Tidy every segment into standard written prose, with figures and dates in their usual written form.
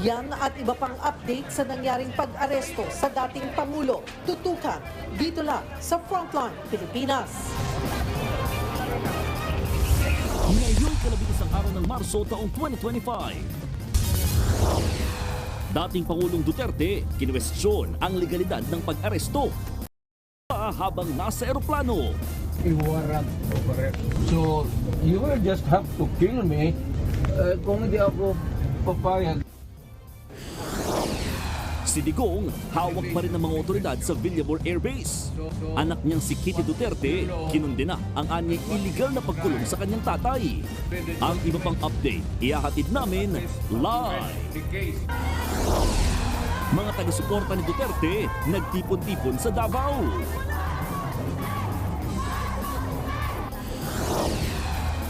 Yan at iba pang update sa nangyaring pag-aresto sa dating Pangulo. Tutukan dito lang sa Frontline Pilipinas. Ngayong kalabitang araw ng Marso taong 2025. Dating Pangulong Duterte, kinwestiyon ang legalidad ng pag-aresto habang nasa eroplano. Iwarang. So, you will just have to kill me kung hindi ako papayag. Si Digong, hawak pa rin ng mga otoridad sa Villamor Air Base. Anak niyang si Kitty Duterte, kinundena ang anyay illegal na pagkulong sa kanyang tatay. Ang iba pang update, ihahatid namin live. Mga taga-suporta ni Duterte, nagtipon-tipon sa Davao.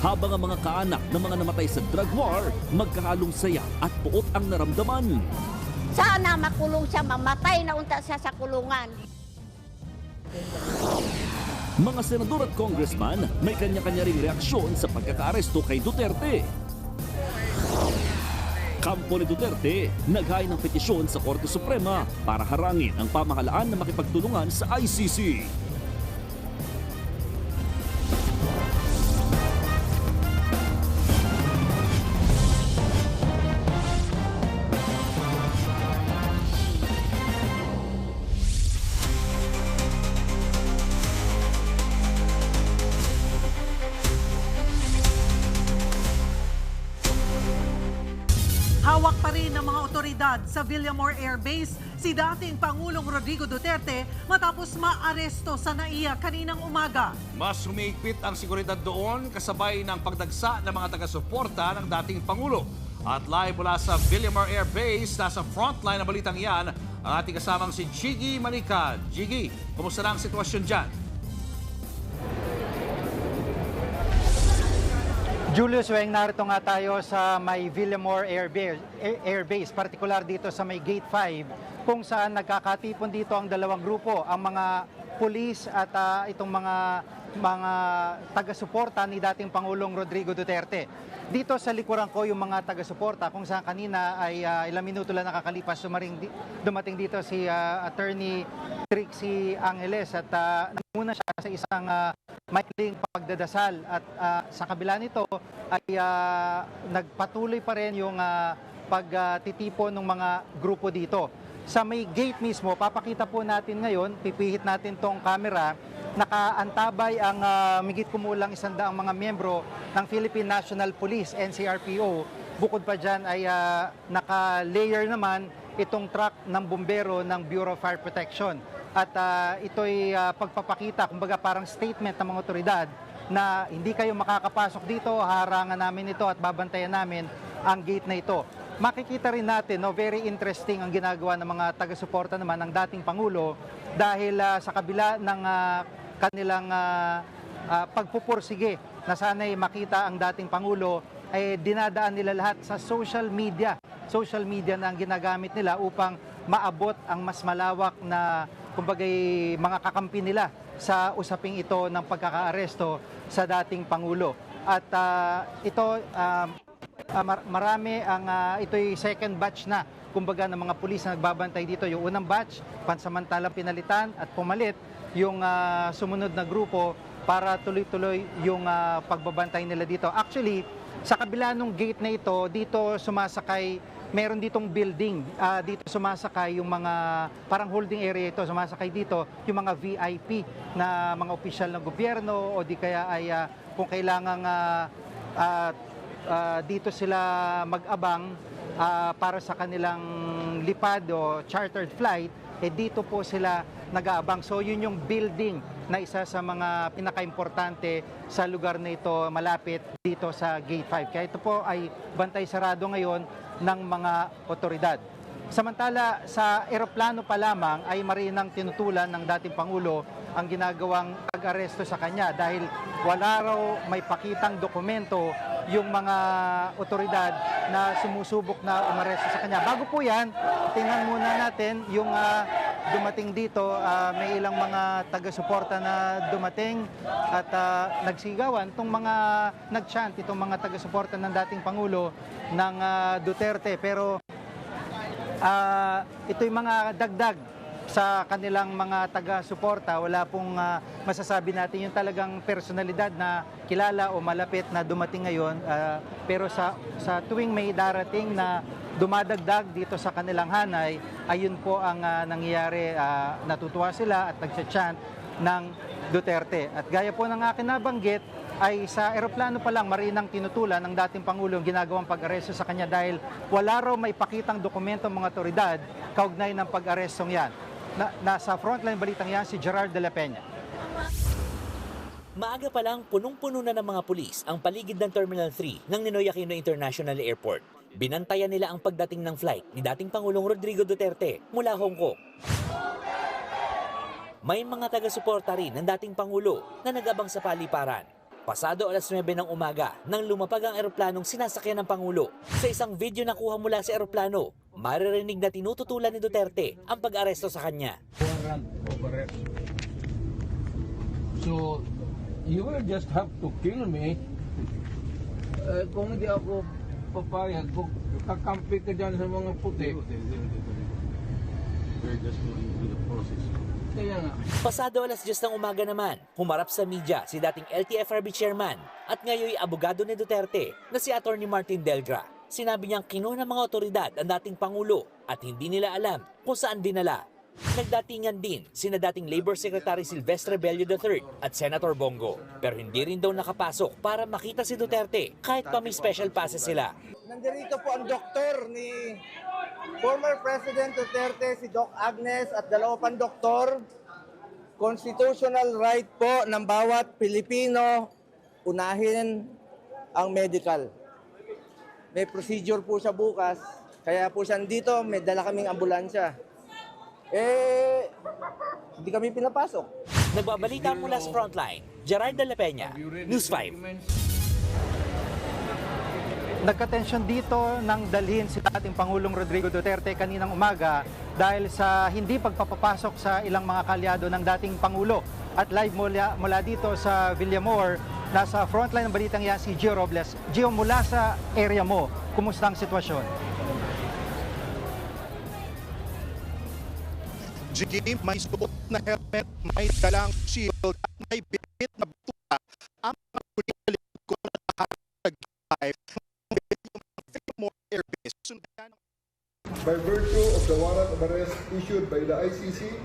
Habang ang mga kaanak ng mga namatay sa drug war, magkahalong saya at puot ang naramdaman. Sana makulong siya, mamatay na unta siya sa kulungan. Mga senador at congressman may kanya-kanya ring reaksyon sa pagkakaaresto kay Duterte. Kampo ni Duterte, naghain ng petisyon sa Korte Suprema para harangin ang pamahalaan na makipagtulungan sa ICC. Hawak pa rin ng mga otoridad sa Villamor Air Base si dating Pangulong Rodrigo Duterte matapos maaresto sa NAIA kaninang umaga. Mas humigpit ang seguridad doon kasabay ng pagdagsa ng mga taga-suporta ng dating Pangulo. At live mula sa Villamor Air Base, nasa frontline ng balitang yan, ang ating kasamang si Jiggy Manica. Jiggy, kumusta na ang sitwasyon dyan? Julius Weng, narito nga tayo sa may Villamor Air Base, partikular dito sa may Gate 5, kung saan nagkakatipon dito ang dalawang grupo, ang mga pulis at itong mga taga-suporta ni dating Pangulong Rodrigo Duterte. Dito sa likuran ko yung mga taga-suporta kung saan kanina ay ilang minuto lang nakakalipas dumating dito si Attorney Trixie Angeles at nanguna siya sa isang maikling pagdadasal at sa kabila nito ay nagpatuloy pa rin yung pagtitipon ng mga grupo dito. Sa may gate mismo, papakita po natin ngayon, pipihit natin tong camera, nakaantabay ang migit kumulang 100 mga miyembro ng Philippine National Police, NCRPO. Bukod pa dyan ay naka-layer naman itong truck ng bumbero ng Bureau of Fire Protection. At ito'y pagpapakita, kumbaga parang statement ng mga otoridad na hindi kayo makakapasok dito, harangan namin ito at babantayan namin ang gate na ito. Makikita rin natin, very interesting ang ginagawa ng mga taga-suporta naman ng dating Pangulo dahil sa kabila ng kanilang pagpupursige na sana'y makita ang dating Pangulo, ay dinadaan nila lahat sa social media na ang ginagamit nila upang maabot ang mas malawak na kumbagay mga kakampi nila sa usaping ito ng pagkakaaresto sa dating Pangulo. At ito marami ang ito'y second batch na kumbaga ng mga pulis na nagbabantay dito. Yung unang batch, pansamantalang pinalitan at pumalit yung sumunod na grupo para tuloy-tuloy yung pagbabantay nila dito. Actually, sa kabila ng gate na ito, dito sumasakay, meron ditong building. Dito sumasakay yung mga, parang holding area ito, sumasakay dito yung mga VIP na mga opisyal ng gobyerno o di kaya ay kung kailangang dito sila mag-abang para sa kanilang lipad o chartered flight, dito po sila nag-aabang. So yun yung building na isa sa mga pinaka-importante sa lugar na ito malapit dito sa Gate 5. Kaya ito po ay bantay sarado ngayon ng mga otoridad. Samantala, sa eroplano pa lamang ay marinang tinutulan ng dating Pangulo ang ginagawang pag-aresto sa kanya dahil wala raw may pakitang dokumento yung mga otoridad na sumusubok na umaresto sa kanya. Bago po yan, tingnan muna natin yung dumating dito. May ilang mga taga-suporta na dumating at nagsigawan. Itong mga nag-chant, itong mga taga-suporta ng dating Pangulo ng Duterte. Pero Ito'y mga dagdag sa kanilang mga taga-suporta. Wala pong masasabi natin yung talagang personalidad na kilala o malapit na dumating ngayon. Pero sa tuwing may darating na dumadagdag dito sa kanilang hanay, ayun po ang nangyayari. Natutuwa sila at nagcha-chant ng Duterte. At gaya po ng akin nabanggit, ay sa eroplano pa lang marinang tinutulan ng dating Pangulo ang ginagawang pag-aresto sa kanya dahil wala raw maipakitang dokumento ng mga otoridad kaugnay ng pag-arestong yan. Nasa frontline balitang yan si Gerard de la Peña. Maaga pa lang, punong-puno na ng mga pulis ang paligid ng Terminal 3 ng Ninoy Aquino International Airport. Binantayan nila ang pagdating ng flight ni dating Pangulong Rodrigo Duterte mula Hong Kong. May mga taga-suporta rin ng dating Pangulo na nag-abang sa paliparan. Pasado alas 9 ng umaga nang lumapag ang eroplanong sinasakyan ng Pangulo. Sa isang video na kuha mula sa eroplano, maririnig na tinututulan ni Duterte ang pag-aresto sa kanya. Warrant of arrest. So, you will just have to kill me. Kung hindi ako papayag, kung kakampi ka dyan sa mga puti. We're just going through the process. Kaya nga. Pasado alas 10 ng umaga naman, humarap sa media si dating LTFRB chairman at ngayoy abogado ni Duterte na si Atty. Martin Delgra. Sinabi niyang kinuha ng mga otoridad ang dating Pangulo at hindi nila alam kung saan dinala. Nagdatingan din sina dating Labor Secretary Silvestre Bello III at Senator Bongo. Pero hindi rin daw nakapasok para makita si Duterte kahit pa may special passes sila. Nandito po ang doktor ni former President Duterte, si Doc Agnes at dalawa pang doktor. Constitutional right po ng bawat Pilipino, unahin ang medical. May procedure po siya bukas, kaya po siya dito, may dala kaming ambulansya. Hindi kami pinapasok. Nagbabalita mula sa frontline, Gerard de la Peña, News 5. Nagkatensyon dito nang dalhin si dating Pangulong Rodrigo Duterte kaninang umaga dahil sa hindi pagpapapasok sa ilang mga kalyado ng dating Pangulo. At live mula dito sa Villamor, nasa frontline ng balitang yan si Gio Robles. Gio, mula sa area mo, kumusta ang sitwasyon? Jim, may suot na helmet, may dalang shield at may bit na batuta ang mga pulis ko na nag-drive airbase. By virtue of the warrant of arrest issued by the ICC.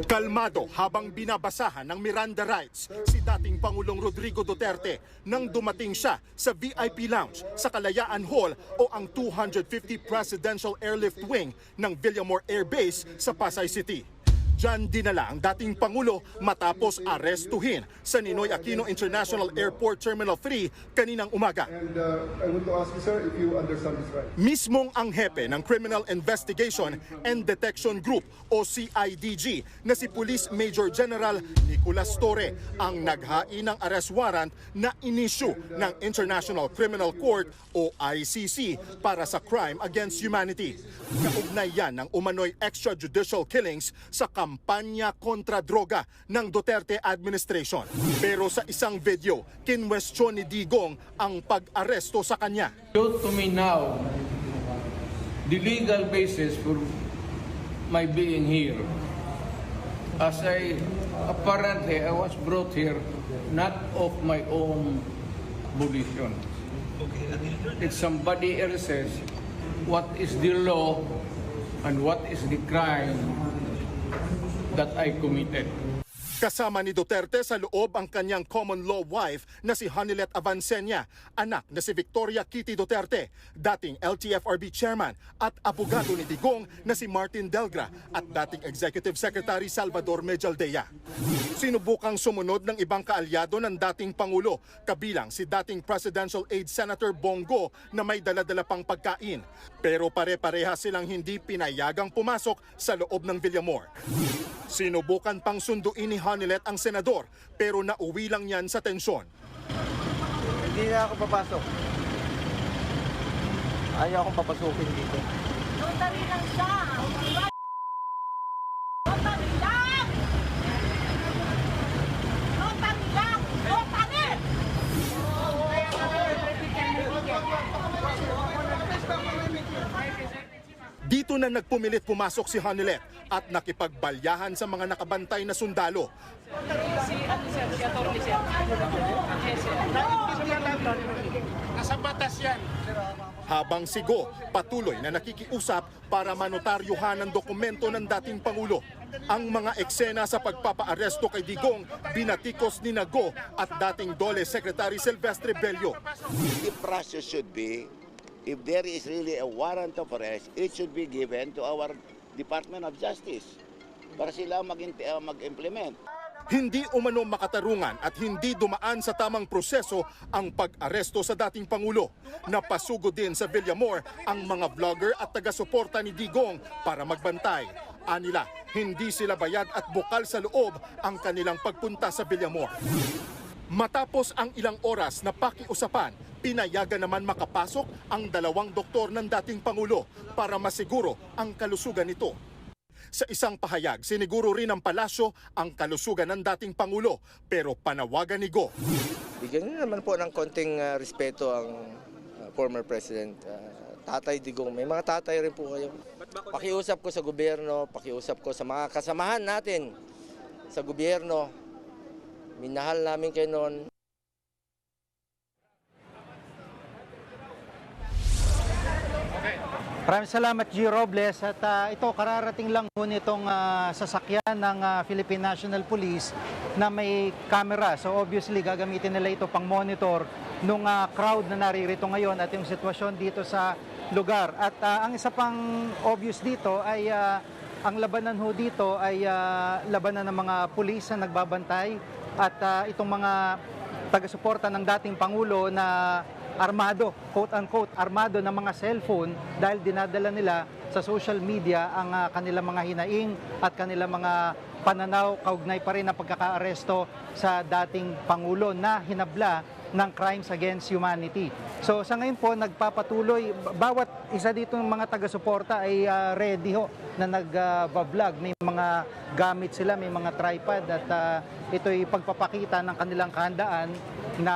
Kalmado habang binabasahan ng Miranda rights si dating Pangulong Rodrigo Duterte nang dumating siya sa VIP Lounge sa Kalayaan Hall o ang 250 Presidential Airlift Wing ng Villamor Air Base sa Pasay City. Diyan dinala ang dating Pangulo matapos arestuhin sa Ninoy Aquino International Airport Terminal 3 kaninang umaga. And I want to ask you, sir, if you understand this right. Mismong ang hepe ng Criminal Investigation and Detection Group o CIDG na si Police Major General Nicolas Torre ang naghain ng arrest warrant na inisyu ng International Criminal Court o ICC para sa crime against humanity. Kaugnay yan ng umano'y extrajudicial killings sa kampanya kontra droga ng Duterte administration. Pero sa isang video, kinwestiyon ni Digong ang pag-aresto sa kanya. Show to me now the legal basis for my being here. As apparently I was brought here not of my own volition. It's somebody else says what is the law and what is the crime that I committed. Kasama ni Duterte sa loob ang kanyang common law wife na si Hanilet Avancenia, anak na si Victoria Kitty Duterte, dating LTFRB chairman at abogado ni Digong na si Martin Delgra at dating Executive Secretary Salvador Mejaldea. Sinubukang sumunod ng ibang kaalyado ng dating Pangulo, kabilang si dating Presidential Aide Senator Bongo na may dala-dala pang pagkain. Pero pare-pareha silang hindi pinayagang pumasok sa loob ng Villamor. Sinubukan pang sunduin ni Hanilet ang senador pero nauwi lang yan sa tensyon. Hindi na ako papasok. Ayaw akong papasukin dito. Notary lang siya. Notary lang! Notary lang! Notary! Dito na nagpumilit pumasok si Hanilet at nakipagbalyahan sa mga nakabantay na sundalo. Nasa batas yan. Habang si Go patuloy na nakikiusap para manotaryuhan ang dokumento ng dating Pangulo. Ang mga eksena sa pagpapaaresto kay Digong binatikos ni Go at dating DOLE Secretary Silvestre Bello. The process should be, if there is really a warrant of arrest, it should be given to our Department of Justice para sila mag-implement. Hindi umano makatarungan at hindi dumaan sa tamang proseso ang pag-aresto sa dating Pangulo. Napasugo din sa Villamor ang mga vlogger at taga-suporta ni Digong para magbantay. Anila, hindi sila bayad at bukal sa loob ang kanilang pagpunta sa Villamor. Matapos ang ilang oras na pakiusapan, pinayagan naman makapasok ang 2 doktor ng dating Pangulo para masiguro ang kalusugan nito. Sa isang pahayag, siniguro rin ng palasyo ang kalusugan ng dating Pangulo, pero panawagan ni Go. Bigyan niyo naman po ng konting respeto ang former President Tatay Digong. May mga tatay rin po kayo. Pakiusap ko sa gobyerno, pakiusap ko sa mga kasamahan natin sa gobyerno. Minahal namin kayo noon. Maraming salamat, G. Robles. At ito, kararating lang po nitong sasakyan ng Philippine National Police na may camera. So obviously, gagamitin nila ito pang monitor nung crowd na naririto ngayon at yung sitwasyon dito sa lugar. At ang isa pang obvious dito ay ang labanan ho dito ay labanan ng mga pulis na nagbabantay at itong mga taga-suporta ng dating Pangulo na armado, quote-unquote, armado ng mga cellphone dahil dinadala nila sa social media ang kanilang mga hinaing at kanilang mga pananaw kaugnay pa rin ng pagkakaaresto sa dating Pangulo na hinabla ng crimes against humanity. So sa ngayon po, nagpapatuloy, bawat isa dito ng mga taga-suporta ay ready ho na nag-vlog. May mga gamit sila, may mga tripod at ito'y pagpapakita ng kanilang kahandaan na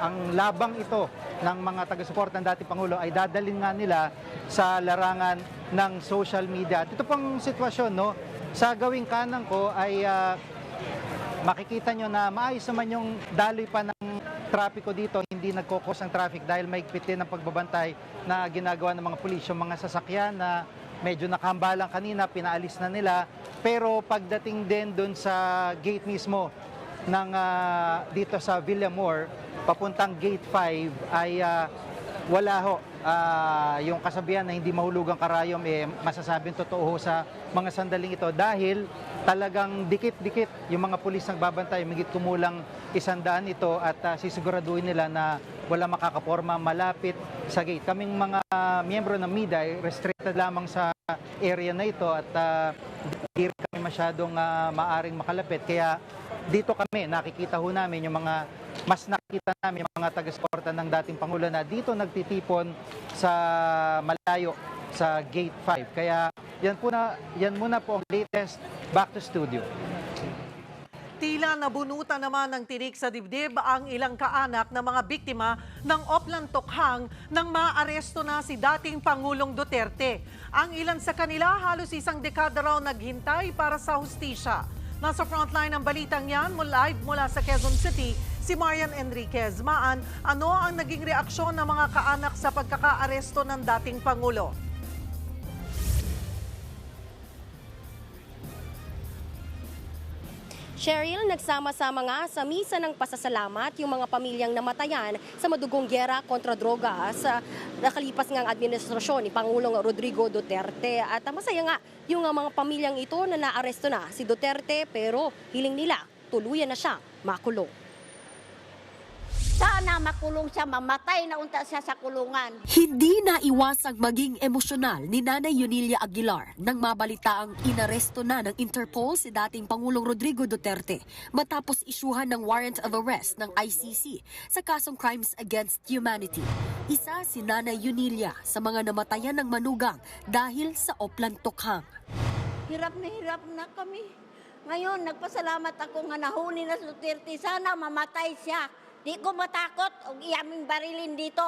ang labang ito ng mga taga-suporta ng dating Pangulo ay dadalhin nga nila sa larangan ng social media. At ito pang sitwasyon, no? Sa gawing kanan ko ay makikita nyo na maayos naman yung daloy pa ng trapiko dito, hindi nagkokos ang traffic dahil mahigpit din ang pagbabantay na ginagawa ng mga pulis. Yung mga sasakyan na medyo nakahambalang kanina, pinaalis na nila. Pero pagdating din dun sa gate mismo ng dito sa Villamor, papuntang gate 5 ay wala ho. Yung kasabihan na hindi mahulugang karayom, masasabing totoo ho sa mga sandaling ito dahil talagang dikit-dikit yung mga pulis nagbabantay, migit kumulang 100 ito at sisiguraduhin nila na wala makakaporma malapit sa gate. Kaming mga miyembro ng MIDA ay restricted lamang sa area na ito at hindi kami masyadong maaring makalapit. Kaya dito kami, nakikita ho namin yung mga, mas nakikita namin yung mga taga-suporta ng dating Pangulo na dito nagtitipon sa malayo sa Gate 5. Kaya yan muna po ang latest. Back to studio. Tila nabunutan naman ng tinik sa dibdib ang ilang kaanak ng mga biktima ng Oplan Tokhang nang maaresto na si dating Pangulong Duterte. Ang ilan sa kanila halos isang dekada raw naghintay para sa hustisya. Nasa frontline ng balitang yan, live mula sa Quezon City, si Marian Enriquez. Maan, ano ang naging reaksyon ng mga kaanak sa pagkakaaresto ng dating Pangulo? Cheryl, nagsama-sama nga sa misa ng pasasalamat yung mga pamilyang namatayan sa madugong gyera kontra droga sa nakalipas ngang administrasyon ni Pangulong Rodrigo Duterte. At masaya nga yung mga pamilyang ito na naaresto na si Duterte pero hiling nila tuluyan na siya makulong. Sana makulong siya, mamatay na unta siya sa kulungan. Hindi naiwasang maging emosyonal ni Nanay Yunilia Aguilar nang mabalita ang inaresto na ng Interpol si dating Pangulong Rodrigo Duterte matapos isyuhan ng warrant of arrest ng ICC sa kasong crimes against humanity. Isa si Nanay Yunilia sa mga namatayan ng manugang dahil sa Oplan Tokhang. Hirap na kami. Ngayon, nagpasalamat ako nga nahuli na si Duterte. Sana mamatay siya. Di ko matakot og iyaming barilin dito.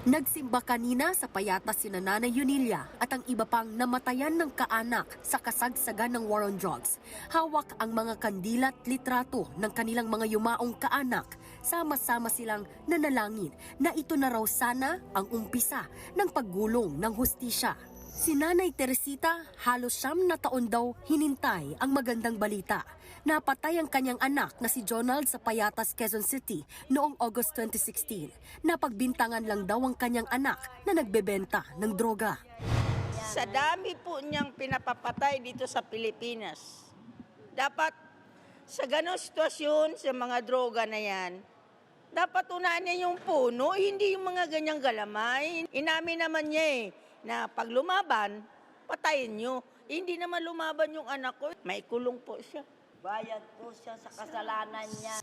Nagsimba kanina sa payatas sina Nanay Yunilia at ang iba pang namatayan ng kaanak sa kasagsagan ng war on drugs. Hawak ang mga kandila at litrato ng kanilang mga yumaong kaanak. Sama-sama silang nanalangin na ito na raw sana ang umpisa ng paggulong ng hustisya. Si Nanay Teresita, halos 9 na taon daw hinintay ang magandang balita. Napatay ang kanyang anak na si Jonald sa Payatas, Quezon City noong August 2016. Napagbintangan lang daw ang kanyang anak na nagbebenta ng droga. Sa dami po niyang pinapapatay dito sa Pilipinas, dapat sa ganong sitwasyon, sa mga droga na yan, dapat unahan niya yung puno, hindi yung mga ganyang galamay. Inamin naman niya na pag lumaban, patayin niyo. Hindi naman lumaban yung anak ko, may kulong po siya. Bayad po siya sa kasalanan niya.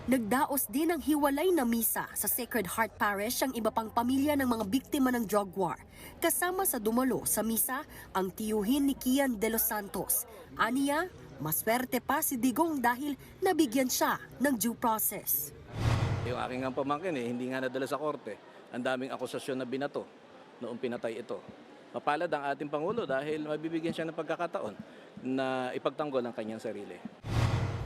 Nagdaos din ng hiwalay na misa sa Sacred Heart Parish ang iba pang pamilya ng mga biktima ng drug war. Kasama sa dumalo sa misa ang tiyuhin ni Kian de los Santos. Aniya, maswerte pa si Digong dahil nabigyan siya ng due process. Yung aking pamangkin hindi nga nadala sa korte. Ang daming akusasyon na binato noong pinatay ito. Mapalad ang ating Pangulo dahil mabibigyan siya ng pagkakataon na ipagtanggol ang kanyang sarili.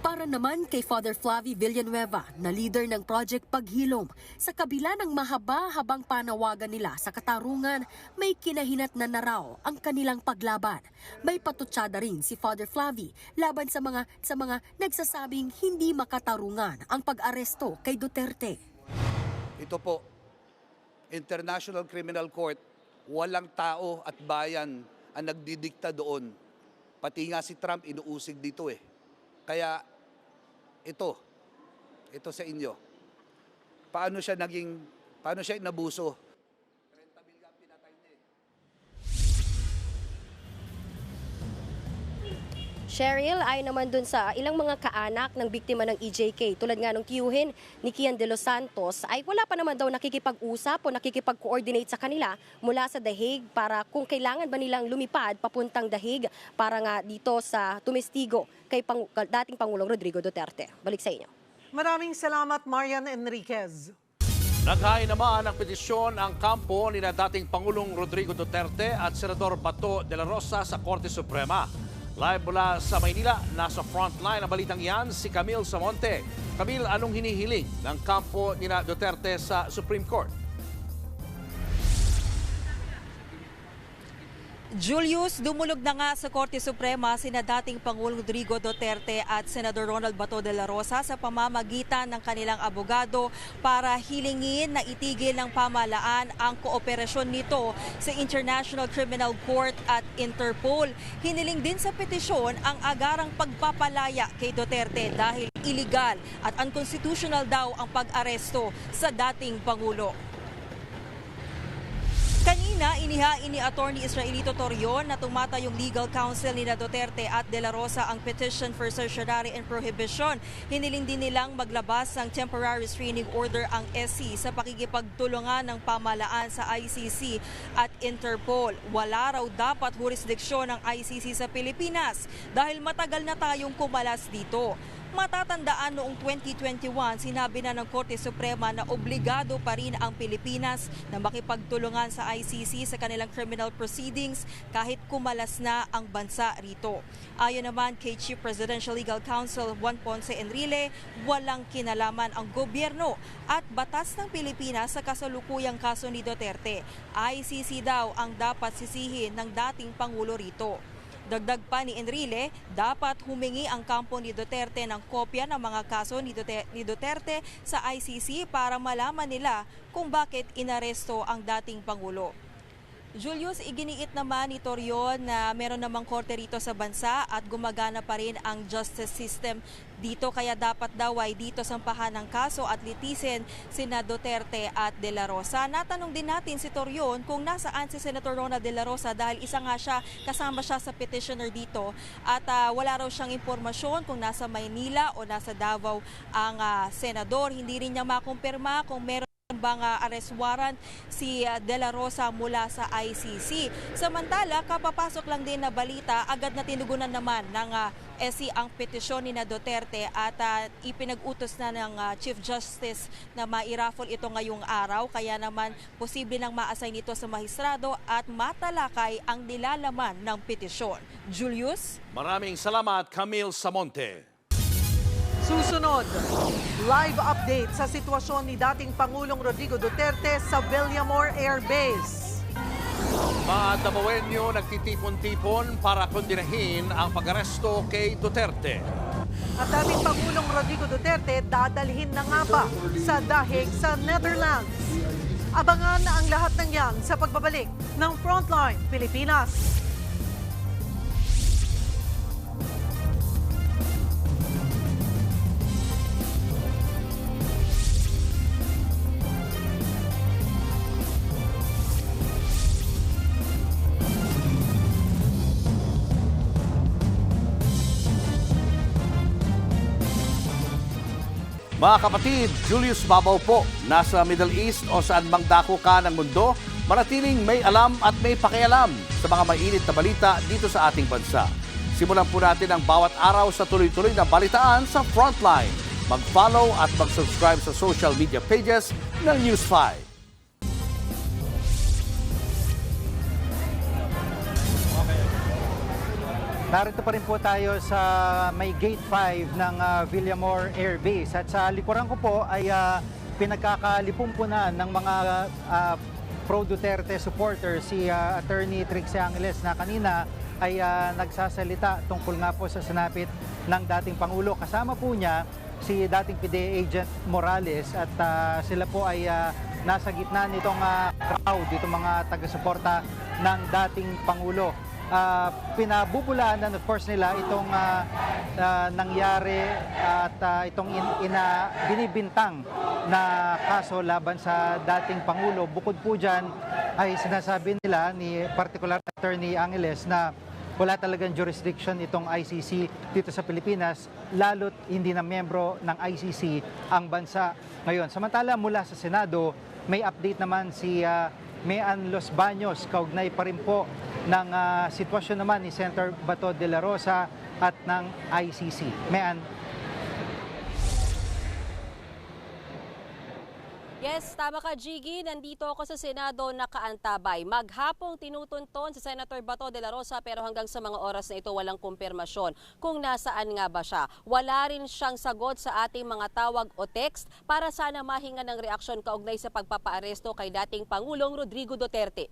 Para naman kay Father Flavie Villanueva na leader ng Project Paghilom, sa kabila ng mahaba-habang panawagan nila sa katarungan, may kinahinat na raw ang kanilang paglaban. May patutsada rin si Father Flavie laban sa mga nagsasabing hindi makatarungan ang pag-aresto kay Duterte. Ito po, International Criminal Court, walang tao at bayan ang nagdidikta doon. Pati nga si Trump inuusig dito Kaya ito sa inyo. Paano siya inabuso? Cheryl, ay naman dun sa ilang mga kaanak ng biktima ng EJK, tulad nga ng tiyuhin ni Kian de los Santos, ay wala pa naman daw nakikipag-usap o nakikipag-coordinate sa kanila mula sa Dahig para kung kailangan ba nilang lumipad papuntang Dahig para nga dito sa tumestigo kay dating Pangulong Rodrigo Duterte. Balik sa inyo. Maraming salamat, Marian Enriquez. Naghain naman ng petisyon ang kampo ni dating Pangulong Rodrigo Duterte at Senador Bato de la Rosa sa Korte Suprema. Live mula sa Maynila, nasa frontline ang balitang yan si Camille Samonte. Camille, anong hinihiling ng kampo ni Duterte sa Supreme Court? Julius, dumulog na nga sa Korte Suprema sina dating Pangulong Rodrigo Duterte at Senador Ronald Bato de la Rosa sa pamamagitan ng kanilang abogado para hilingin na itigil ng pamahalaan ang kooperasyon nito sa International Criminal Court at Interpol. Hiniling din sa petisyon ang agarang pagpapalaya kay Duterte dahil illegal at unconstitutional daw ang pag-aresto sa dating Pangulo. Kanina, inihain ni Attorney Israelito Torion na tumatayong legal counsel ni Duterte at De La Rosa ang petition for certiorari and prohibition. Hiniling din nilang maglabas ng temporary restraining order ang SC sa pakikipagtulungan ng pamahalaan sa ICC at Interpol. Wala raw dapat jurisdiksyon ng ICC sa Pilipinas dahil matagal na tayong kumalas dito. Matatandaan noong 2021, sinabi na ng Korte Suprema na obligado pa rin ang Pilipinas na makipagtulungan sa ICC sa kanilang criminal proceedings kahit kumalas na ang bansa rito. Ayon naman kay Chief Presidential Legal Counsel Juan Ponce Enrile, walang kinalaman ang gobyerno at batas ng Pilipinas sa kasalukuyang kaso ni Duterte. ICC daw ang dapat sisihin ng dating Pangulo rito. Dagdag pa ni Enrile, dapat humingi ang kampo ni Duterte ng kopya ng mga kaso ni Duterte sa ICC para malaman nila kung bakit inaresto ang dating Pangulo. Julius, iginiit naman ni Torion na meron namang korte rito sa bansa at gumagana pa rin ang justice system dito, kaya dapat daw ay dito sampahan ng kaso at litisin sina Duterte at De La Rosa. Natanong din natin si Torion kung nasaan si Senator Ronald De La Rosa dahil isa nga siya, kasama siya sa petitioner dito at wala raw siyang impormasyon kung nasa Maynila o nasa Davao ang senador. Hindi rin niya makumpirma kung meron bang arrest warrant si De La Rosa mula sa ICC. Samantala, kapapasok lang din na balita, agad na tinugunan naman ng SC ang petisyon ni Duterte at ipinag-utos na ng Chief Justice na mairaffle ito ngayong araw. Kaya naman posible nang ma-assign ito sa mahistrado at matalakay ang nilalaman ng petisyon. Julius? Maraming salamat, Camille Samonte. Susunod, live update sa sitwasyon ni dating Pangulong Rodrigo Duterte sa Villamor Air Base. Mga Damawenyo nagtitipon-tipon para kondinahin ang pag-aresto kay Duterte. At dating Pangulong Rodrigo Duterte dadalhin na nga ba sa dahig sa Netherlands? Abangan ang lahat ng yan sa pagbabalik ng Frontline Pilipinas. Mga kapatid, Julius Babaw po, nasa Middle East o saan mang dako ka ng mundo, manatiling may alam at may pakialam sa mga mainit na balita dito sa ating bansa. Simulan po natin ang bawat araw sa tuloy-tuloy na balitaan sa Frontline. Mag-follow at mag-subscribe sa social media pages ng News 5. Narito pa rin po tayo sa may Gate 5 ng Villamor Air Base. At sa likuran ko po ay pinagkakalipunan ng mga pro-Duterte supporters si Attorney Trixie Angeles na kanina ay nagsasalita tungkol nga po sa sinapit ng dating Pangulo. Kasama po niya si dating PDEA Agent Morales at sila po ay nasa gitna nitong crowd, itong mga taga-suporta ng dating Pangulo. Pinabubulaanan of course nila itong nangyari at itong binibintang na kaso laban sa dating Pangulo. Bukod po dyan ay sinasabi nila ni particular Attorney Angeles na wala talagang jurisdiction itong ICC dito sa Pilipinas, lalo't hindi na miyembro ng ICC ang bansa ngayon. Samantala mula sa Senado, may update naman si Mean Los Baños, kaugnay pa rin po ng sitwasyon naman ni Senator Bato de la Rosa at ng ICC. Mean. Yes, tama ka, Jiggy. Nandito ako sa Senado nakaantabay. Maghapong tinutunton si Senator Bato de la Rosa pero hanggang sa mga oras na ito walang kumpirmasyon kung nasaan nga ba siya. Wala rin siyang sagot sa ating mga tawag o text para sana mahinga ng reaksyon kaugnay sa pagpapaaresto kay dating Pangulong Rodrigo Duterte.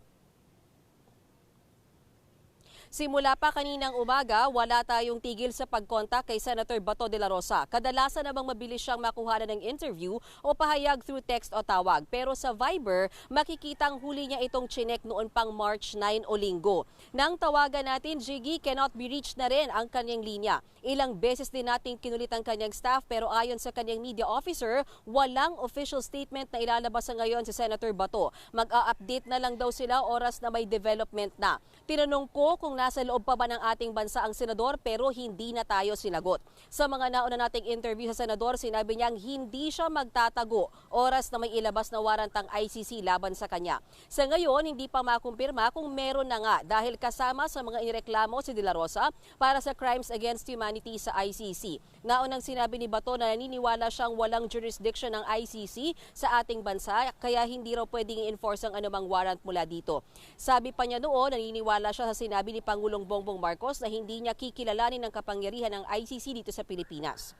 Simula pa kaninang umaga, wala tayong tigil sa pagkontak kay Senator Bato de la Rosa. Kadalasan namang mabilis siyang makuha ng interview o pahayag through text o tawag. Pero sa Viber, makikitang huli niya itong chinek noon pang March 9 o Linggo. Nang tawagan natin, Jiggy, cannot be reached na rin ang kanyang linya. Ilang beses din natin kinulit ang kanyang staff pero ayon sa kanyang media officer, walang official statement na ilalabas sa ngayon si Senator Bato. Mag-a-update na lang daw sila oras na may development na. Tinanong ko kung nasa loob pa ba ng ating bansa ang senador pero hindi na tayo sinagot. Sa mga nauna nating interview sa senador, sinabi niyang hindi siya magtatago oras na may ilabas na warrant ang ICC laban sa kanya. Sa ngayon, hindi pa makumpirma kung meron na nga dahil kasama sa mga inireklamo si De La Rosa para sa crimes against humanity sa ICC. Naunang sinabi ni Bato na naniniwala siyang walang jurisdiction ng ICC sa ating bansa kaya hindi raw pwedeng i-enforce ang anumang warrant mula dito. Sabi pa niya noon, naniniwala siya sa sinabi ni Pangulong Bongbong Marcos na hindi niya kikilalanin ang kapangyarihan ng ICC dito sa Pilipinas.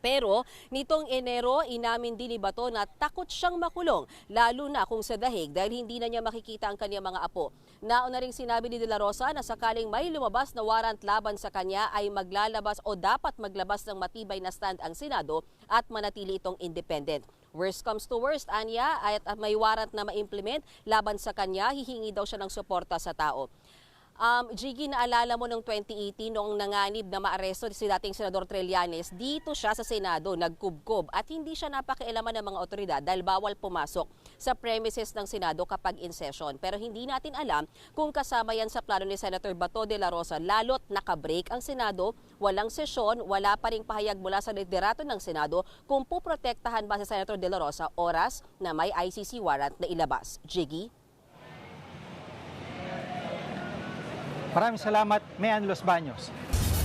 Pero nitong Enero, inamin din ni Bato na takot siyang makulong, lalo na kung sa dahig dahil hindi na niya makikita ang kanyang mga apo. Nauna ring sinabi ni De La Rosa na sakaling may lumabas na warrant laban sa kanya ay maglalabas o dapat maglabas ng matibay na stand ang Senado at manatili itong independent. Worst comes to worst, Anya, at may warrant na ma-implement laban sa kanya, hihingi daw siya ng suporta sa tao. Jiggy, naalala mo noong 2018 noong nanganib na maaresto si dating Senador Trillanes, dito siya sa Senado nagkubkob at hindi siya napakialaman ng mga otoridad dahil bawal pumasok sa premises ng Senado kapag in session. Pero hindi natin alam kung kasama yan sa plano ni Senator Bato de la Rosa, lalo't nakabreak ang Senado, walang sesyon, wala pa ring pahayag mula sa liderato ng Senado kung puprotektahan ba si Senator de la Rosa oras na may ICC warrant na ilabas. Jiggy? Maraming salamat, Mayan Los Baños.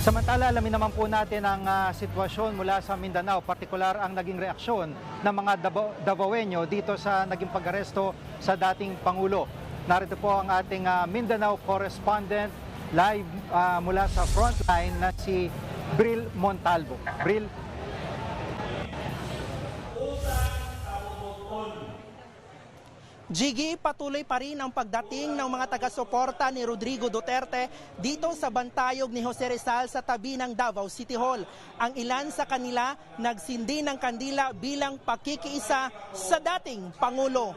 Samantala, alamin naman po natin ang sitwasyon mula sa Mindanao, partikular ang naging reaksyon ng mga Davaoeño dito sa naging pag-aresto sa dating Pangulo. Narito po ang ating Mindanao correspondent live mula sa frontline na si Bril Montalvo. Bril. Jiggy, patuloy pa rin ang pagdating ng mga taga-suporta ni Rodrigo Duterte dito sa bantayog ni Jose Rizal sa tabi ng Davao City Hall. Ang ilan sa kanila nagsindi ng kandila bilang pakikiisa sa dating Pangulo.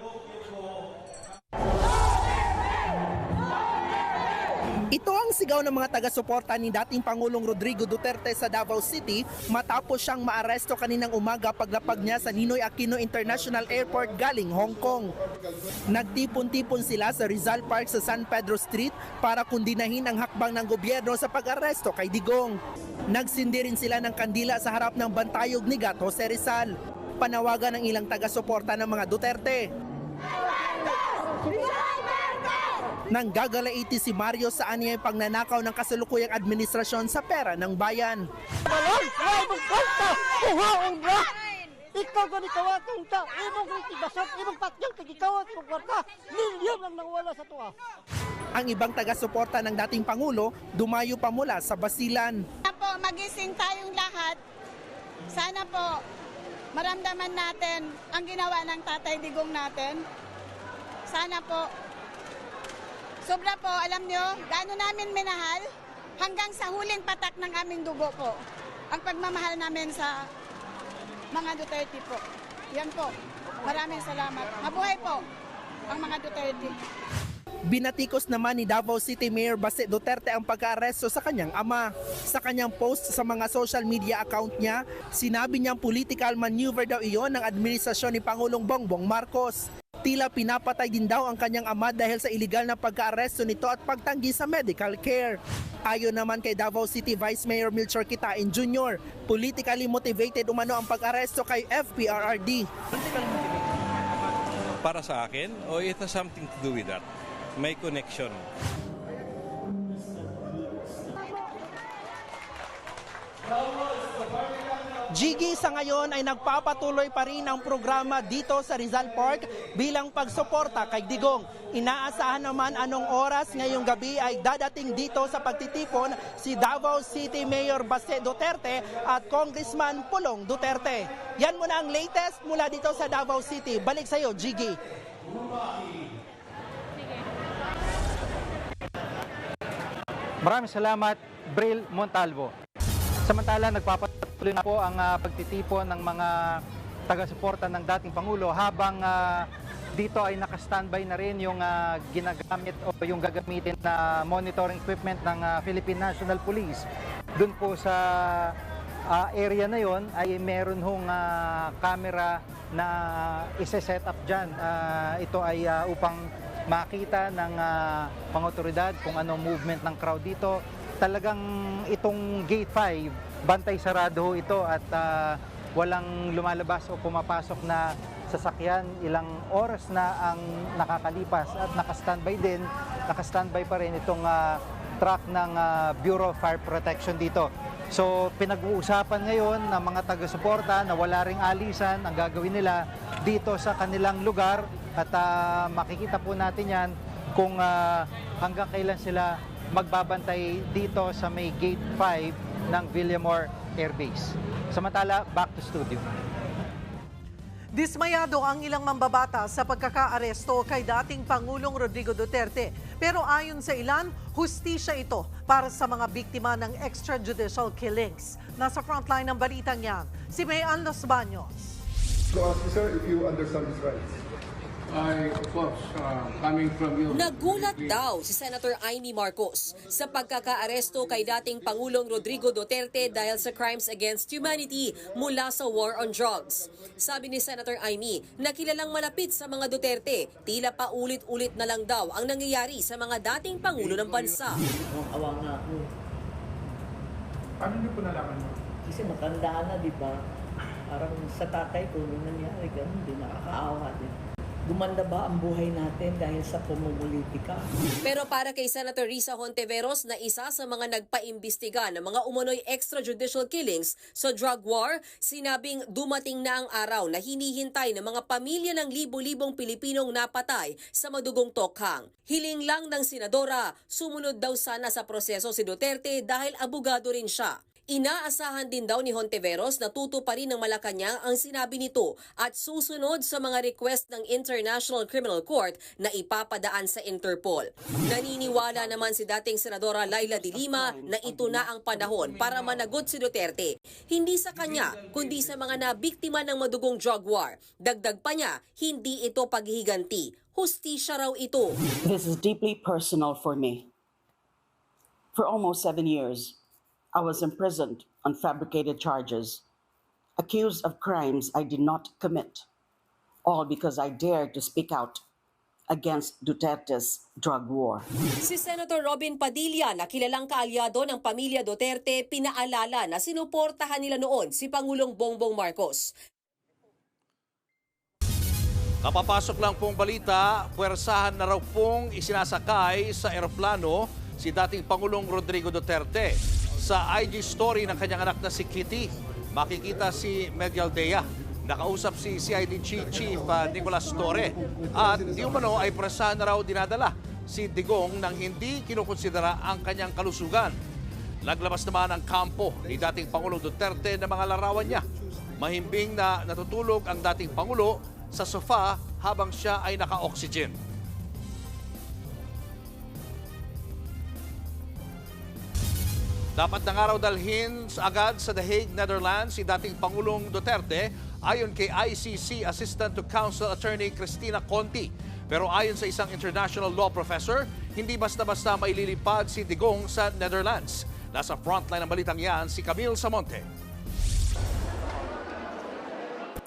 Ito ang sigaw ng mga taga-suporta ni dating Pangulong Rodrigo Duterte sa Davao City matapos siyang maaresto kaninang umaga paglapag niya sa Ninoy Aquino International Airport galing Hong Kong. Nagtipon-tipon sila sa Rizal Park sa San Pedro Street para kundinahin ang hakbang ng gobyerno sa pag-aresto kay Digong. Nagsindi rin sila ng kandila sa harap ng bantayog ni Gat Jose Rizal. Panawagan ng ilang taga-suporta ng mga Duterte. Nang gagalaiti si Mario sa anyay pagnanakaw ng kasalukuyang administrasyon sa pera ng bayan. Ikaw ganit kawatong ta, imong kritigasyon, imong patyang tigikawat kong kwarta, milyon ang nawala sa tuwa. Ang ibang taga-suporta ng dating Pangulo dumayo pa mula sa Basilan. Sana po magising tayong lahat. Sana po maramdaman natin ang ginawa ng Tatay Digong natin. Sana po sobra po, alam nyo, gaano namin minahal hanggang sa huling patak ng aming dugo po. Ang pagmamahal namin sa mga Duterte po. Yan po. Maraming salamat. Mabuhay po ang mga Duterte. Binatikos naman ni Davao City Mayor Baste Duterte ang pag-aaresto sa kanyang ama. Sa kanyang post sa mga social media account niya, sinabi niyang political maneuver daw iyon ng administrasyon ni Pangulong Bongbong Marcos. Tila pinapatay din daw ang kanyang ama dahil sa iligal na pagka-aresto nito at pagtanggi sa medical care. Ayon naman kay Davao City Vice Mayor Melchor Kitain Jr., politically motivated umano ang pag-aresto kay FPRRD. Para sa akin, it has something to do with that. May connection. Jiggy, sa ngayon ay nagpapatuloy pa rin ang programa dito sa Rizal Park bilang pagsuporta kay Digong. Inaasahan naman anong oras ngayong gabi ay dadating dito sa pagtitipon si Davao City Mayor Baste Duterte at Congressman Pulong Duterte. Yan muna ang latest mula dito sa Davao City. Balik sa iyo, Jiggy. Maraming salamat, Bril Montalvo. Samantala, nagpapatuloy na po ang pagtitipon ng mga taga-suporta ng dating Pangulo habang dito ay naka-standby na rin yung ginagamit o yung gagamitin na monitoring equipment ng Philippine National Police. Doon po sa area na yon ay meron hong camera na ise-set up dyan. Ito ay upang makita ng mga otoridad kung anong movement ng crowd dito. Talagang itong Gate 5, bantay sarado ito at walang lumalabas o pumapasok na sasakyan. Ilang oras na ang nakakalipas at naka-standby pa rin itong truck ng Bureau of Fire Protection dito. So pinag-uusapan ngayon ng mga taga-suporta na wala ring alisan ang gagawin nila dito sa kanilang lugar at makikita po natin yan kung hanggang kailan sila magbabantay dito sa may Gate 5 ng Villamor Air Base. Samantala, back to studio. Dismayado ang ilang mambabata sa pagkakaaresto kay dating Pangulong Rodrigo Duterte. Pero ayon sa ilan, hustisya ito para sa mga biktima ng extrajudicial killings. Nasa frontline ng balitang yan, si Mayan Los Baños. So ask me, sir, if you understand his rights. Of course, coming from you. Nagulat daw si Senator Amy Marcos sa pagkakaaresto kay dating Pangulong Rodrigo Duterte dahil sa crimes against humanity mula sa war on drugs. Sabi ni Senator Amy na kilalang malapit sa mga Duterte, tila paulit-ulit na lang daw ang nangyayari sa mga dating Pangulo ng bansa. Awa nga ako. Paano niyo po nalaman mo? Kasi matanda na, di ba? Parang sa tatay ko, nung nangyari ganun, di nakakaawa din. Gumanda ba ang buhay natin dahil sa pumupolitika? Pero para kay Senator Risa Hontiveros na isa sa mga nagpaimbestiga ng mga umunoy extrajudicial killings sa drug war, sinabing dumating na ang araw na hinihintay ng mga pamilya ng libo-libong Pilipinong napatay sa madugong tokhang. Hiling lang ng senadora, sumunod daw sana sa proseso si Duterte dahil abogado rin siya. Inaasahan din daw ni Hontiveros na tutuparin ng Malacanang ang sinabi nito at susunod sa mga request ng International Criminal Court na ipapadaan sa Interpol. Naniniwala naman si dating Senadora Laila de Lima na ito na ang panahon para managot si Duterte. Hindi sa kanya, kundi sa mga nabiktima ng madugong drug war. Dagdag pa niya, hindi ito paghihiganti. Hustisya raw ito. This is deeply personal for me. For almost 7 years, I was imprisoned on fabricated charges, accused of crimes I did not commit, all because I dared to speak out against Duterte's drug war. Si Senator Robin Padilla na kilalang kaalyado ng pamilya Duterte, pinaalala na sinuportahan nila noon si Pangulong Bongbong Marcos. Kapapasok lang pong balita, puwersahan na raw pong isinasakay sa eroplano si dating Pangulong Rodrigo Duterte. Sa IG story ng kanyang anak na si Kitty, makikita si Medialdea. Nakausap si CID Chief Nicolas Torre. At di umano ay puwersahan na raw dinadala si Digong nang hindi kinukonsidera ang kanyang kalusugan. Naglabas naman ang kampo ni dating Pangulong Duterte na mga larawan niya. Mahimbing na natutulog ang dating Pangulo sa sofa habang siya ay naka-oxygen. Dapat na nga raw dalhin agad sa The Hague, Netherlands si dating Pangulong Duterte ayon kay ICC Assistant to Counsel Attorney Cristina Conti. Pero ayon sa isang international law professor, hindi basta-basta maililipad si Digong sa Netherlands. Nasa frontline ng balitang yan si Camille Samonte.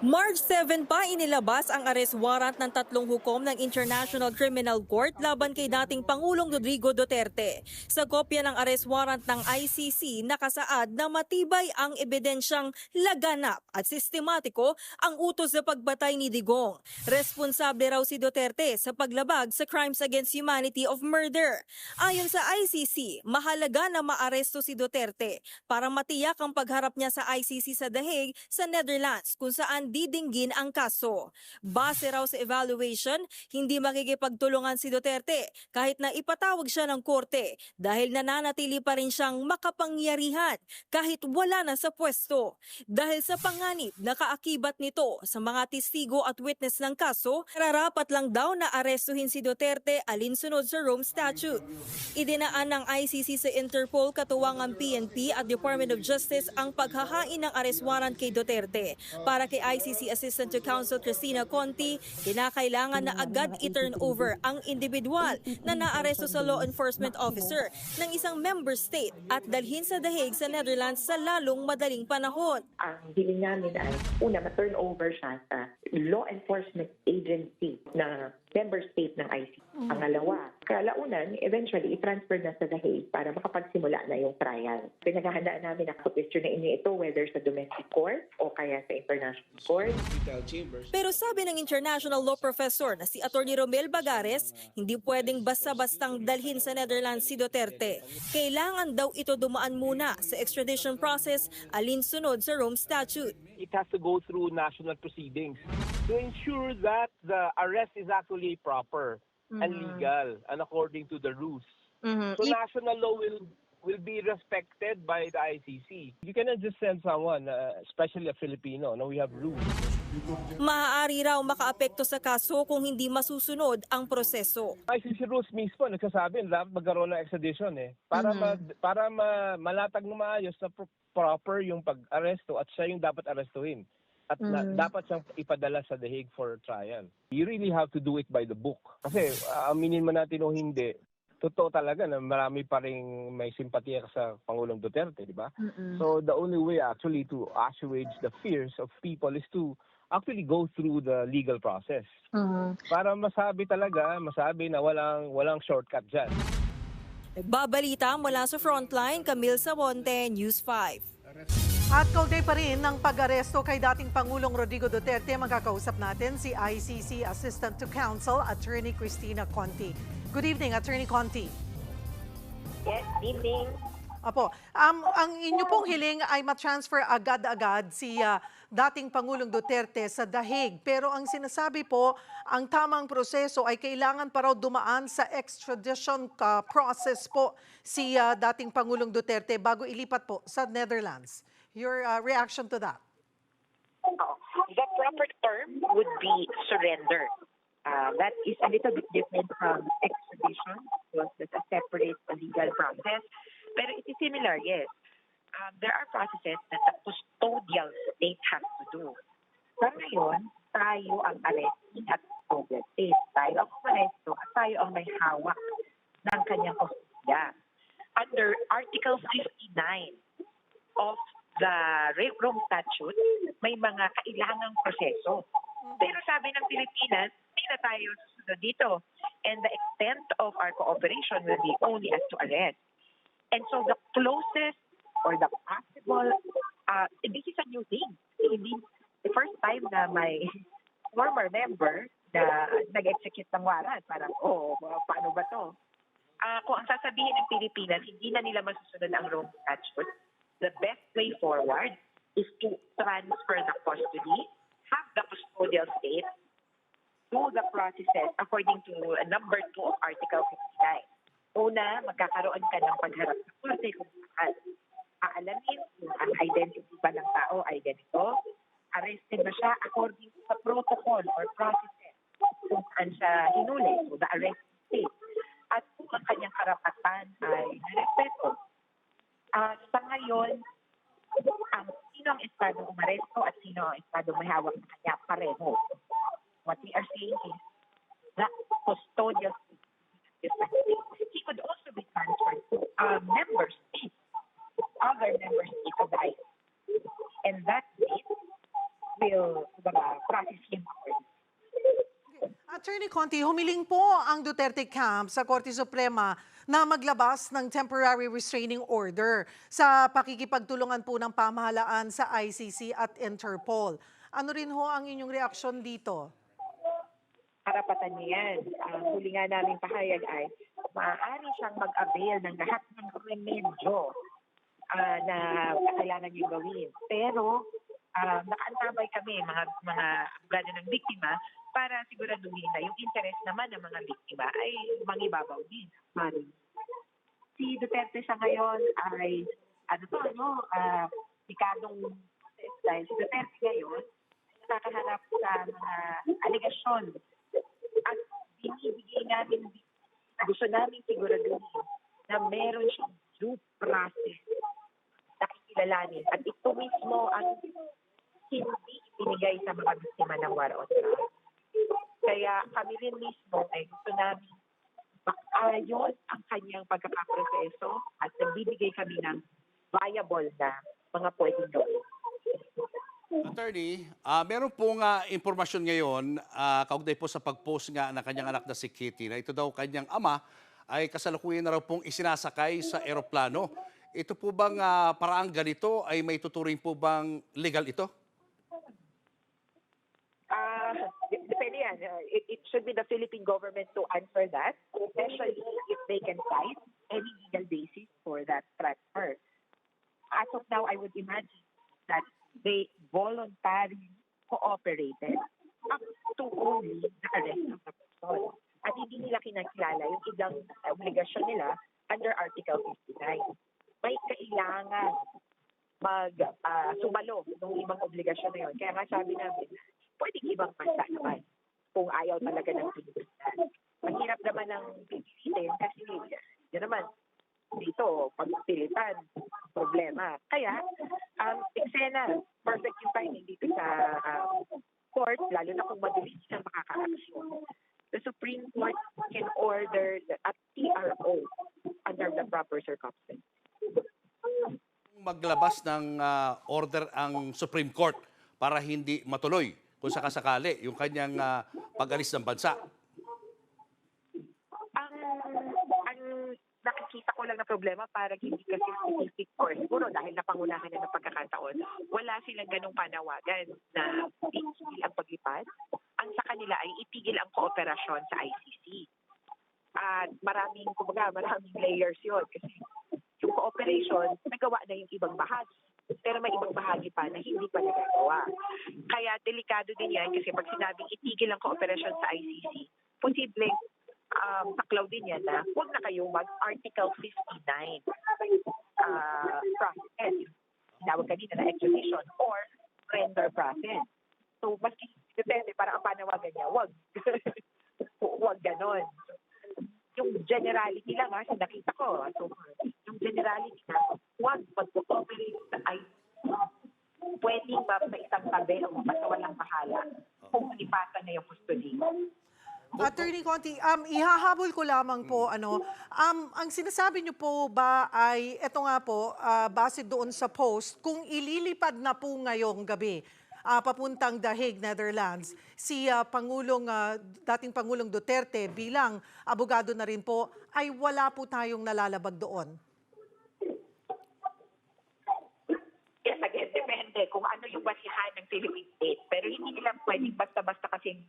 March 7 pa inilabas ang arrest warrant ng 3 hukom ng International Criminal Court laban kay dating Pangulong Rodrigo Duterte. Sa kopya ng arrest warrant ng ICC, nakasaad na matibay ang ebidensyang laganap at sistematiko ang utos sa pagbatay ni Digong. Responsable raw si Duterte sa paglabag sa crimes against humanity of murder. Ayon sa ICC, mahalaga na maaresto si Duterte para matiyak ang pagharap niya sa ICC sa The Hague sa Netherlands kung saan didinggin ang kaso. Base raw sa evaluation, hindi makikipagtulungan si Duterte kahit na ipatawag siya ng korte dahil nananatili pa rin siyang makapangyarihan kahit wala na sa pwesto. Dahil sa panganib na kaakibat nito sa mga testigo at witness ng kaso, nararapat lang daw na arestuhin si Duterte alinsunod sa Rome Statute. Idinaan ng ICC sa Interpol katuwang ang PNP at Department of Justice ang paghahain ng arrest warrant kay Duterte. Para kay ICC Assistant to Counsel Cristina Conti, kinakailangan na agad i-turn over ang individual na naaresto sa law enforcement officer ng isang member state at dalhin sa The Hague sa Netherlands sa lalong madaling panahon. Ang hiling namin ay una, ma-turn over siya sa law enforcement agency na member state ng ICC. Pangalawa, kalaunan, eventually, i-transfer na sa The Hague para makapagsimula na yung trial. Pinaghahandaan namin na question na ito whether sa domestic court o kaya sa international court. Pero sabi ng international law professor na si Atty. Romel Bagares, hindi pwedeng basta-bastang dalhin sa Netherlands si Duterte. Kailangan daw ito dumaan muna sa extradition process alinsunod sa Rome Statute. It has to go through national proceedings to ensure that the arrest is actually proper and legal and according to the rules. So national law will be respected by the ICC. You cannot just send someone, especially a Filipino. No, we have rules. Maaari raw makaapekto sa kaso kung hindi masusunod ang proseso. ICC rules mismo nagsasabi na magkaroon ng extradition para malatag na maayos na proper yung pag-aresto at siya yung dapat arestuhin. at dapat siyang ipadala sa The Hague for trial. You really have to do it by the book. Kasi aminin man natin o hindi, totoo talaga na marami pa rin may simpatiya sa Pangulong Duterte, di ba? So the only way actually to assuage the fears of people is to actually go through the legal process. Para masabi na walang shortcut dyan. Nagbabalita mula sa Frontline, Camille Samonte, News 5. At kaugnay pa rin ng pag-aresto kay dating Pangulong Rodrigo Duterte, magkakausap natin si ICC Assistant to Counsel, Attorney Cristina Conti. Good evening, Attorney Conti. Yes, evening. Apo, ang inyo pong hiling ay ma-transfer agad-agad si dating Pangulong Duterte sa The Hague. Pero ang sinasabi po, ang tamang proseso ay kailangan pa raw dumaan sa extradition process po si dating Pangulong Duterte bago ilipat po sa Netherlands. Your reaction to that? The proper term would be surrender. That is a little bit different from extradition because that's a separate legal process. Pero it is similar, yes. There are processes that the custodial state has to do. Sa ngayon, tayo ang arrestee at custodial state. Tayo ang aresto at tayo ang may hawak ng kanyang kustodya. Under Article 59 of the Rome Statute, may mga kailangang proseso. Pero sabi ng Pilipinas, hindi na tayo susunod dito. And the extent of our cooperation will be only as to arrest. And so the closest or the possible, this is a new thing. Hindi, the first time na may former member na nag-execute ng warrant, parang, paano ba to? Kung ang sasabihin ng Pilipinas, hindi na nila masusunod ang Rome Statute, the best way forward is to transfer the custody, have the custodial state, do the processes according to number 2 of Article 59. Una, magkakaroon ka ng pagharap sa korte kung saan aalamin kung ang identity ba ng tao ay ganito, arrested ba siya according sa protocol or processes kung saan siya hinuli, so the arrest state, at kung ang kanyang karapatan ay respeto. Sa ngayon, sino ang estadong umaresto at sino ang estadong may hawak na kanya pareho. What we are saying is that custodial state. He could also be transferred to member state, other member states of the ICC. And that state will process him accordingly. Attorney Conti, humiling po ang Duterte camp sa Korte Suprema na maglabas ng temporary restraining order sa pakikipagtulungan po ng pamahalaan sa ICC at Interpol. Ano rin ho ang inyong reaksyon dito? Karapatan niya yan. Huli nga namin pahayag ay maaari siyang mag-avail ng lahat ng remedyo na kailangan niyang gawin. Pero nakaantabay kami, mga abogado ng biktima, para siguraduhin na yung interest naman ng mga biktima ay mangibabaw din. Si Duterte sa ngayon ay, sikadong dahil si Duterte ngayon nakakaharap sa mga aligasyon at binibigay namin, gusto namin siguraduhin na meron siyang due process na kikilalanin. At ito mismo ang hindi ibinigay sa mga biktima ng war on drugs. Kaya kami rin mismo ay gusto namin maayos ang kanyang pagkakaproseso at nagbibigay kami ng viable na mga pwedeng gawin. Attorney, meron pong impormasyon ngayon, kaugnay po sa pag-post nga ng kanyang anak na si Kitty, na ito daw kanyang ama ay kasalukuyan na raw pong isinasakay sa eroplano. Ito po bang paraang ganito ay may tuturing po bang legal ito? Depende yan. It should be the Philippine government to answer that, especially if they can cite any legal basis for that transfer. As of now, I would imagine that they voluntarily cooperated up to only the arrest of the person. At hindi nila kinakilala yung ibang obligasyon nila under Article 59. May kailangan sumalo ng ibang obligasyon na yun. Kaya nga sabi namin, pwedeng ibang bansa naman kung ayaw talaga ng Pilipinas. Mahirap naman ng pipilitin kasi yun naman, dito, pagpilitan, problema. Kaya, eksena, perfect yung timing dito sa court, lalo na kung mabilis silang makaka-action. The Supreme Court can order a TRO under the proper circumstances. Maglabas ng order ang Supreme Court para hindi matuloy kung sakasakali yung kanyang pag-alis ng bansa. Ang nakikita ko lang na problema, parang hindi kasi specific or siguro dahil napangunahan na ng pagkakataon, wala silang ganong panawagan na itigil ang paglipad. Ang sa kanila ay itigil ang kooperasyon sa ICC. At maraming layers yun kasi yung cooperation, nagawa na yung ibang bahagi. Pero may ibang bahagi pa na hindi pa nagagawa. Kaya delikado din yan kasi pag sinabing itigil ang kooperasyon sa ICC, posibleng taklaw din yan na huwag na kayong mag-Article 59 process. Tinawag kanina na extradition or render process. So, maski depende, parang ang panawagan niya, huwag. Huwag ganon. Yung generality lang, nakita ko. So, yung generality na, huwag mag-cooperate ay pwedeng sa isang tabi o basta walang bahala kung lipatan na yung custody. Attorney Conti, ihahabol ko lamang po, ang sinasabi niyo po ba ay, eto nga po, base doon sa post, kung ililipad na po ngayong gabi, papuntang The Hague, Netherlands, si dating Pangulong Duterte bilang abogado na rin po, ay wala po tayong nalalabag doon? Yes, again, depende kung ano yung basihan ng Philippine State. Pero hindi nila pwedeng basta-basta kasing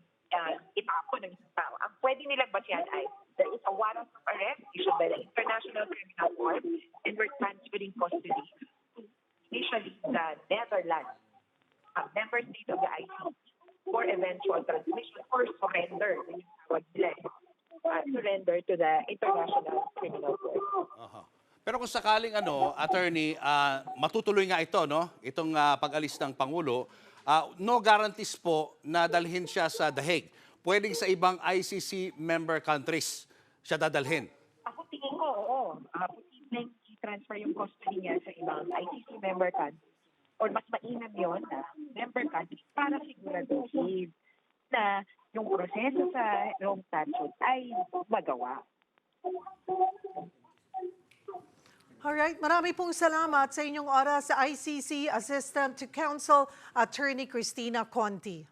itapon ng isang tao. Ang pwede nilang basihan ay there is a warrant of arrest issued by the International Criminal Court and we're transferring custody to initially the Netherlands, a member state of the ICC, for eventual transmission or surrender. Surrender to the International Criminal Court. Pero kung sakaling attorney, matutuloy nga ito, no? Itong pag-alis ng Pangulo, no guarantees po na dalhin siya sa The Hague. Pwedeng sa ibang ICC member countries siya dadalhin. Ako tingin ko, oo. Posibleng i-transfer yung custody niya sa ibang ICC member countries. Or mas mainam yun na member countries para siguraduhin na yung proseso sa Rome Statute ay magawa. Alright, marami pong salamat sa inyong oras sa ICC Assistant to Counsel Attorney Cristina Conti.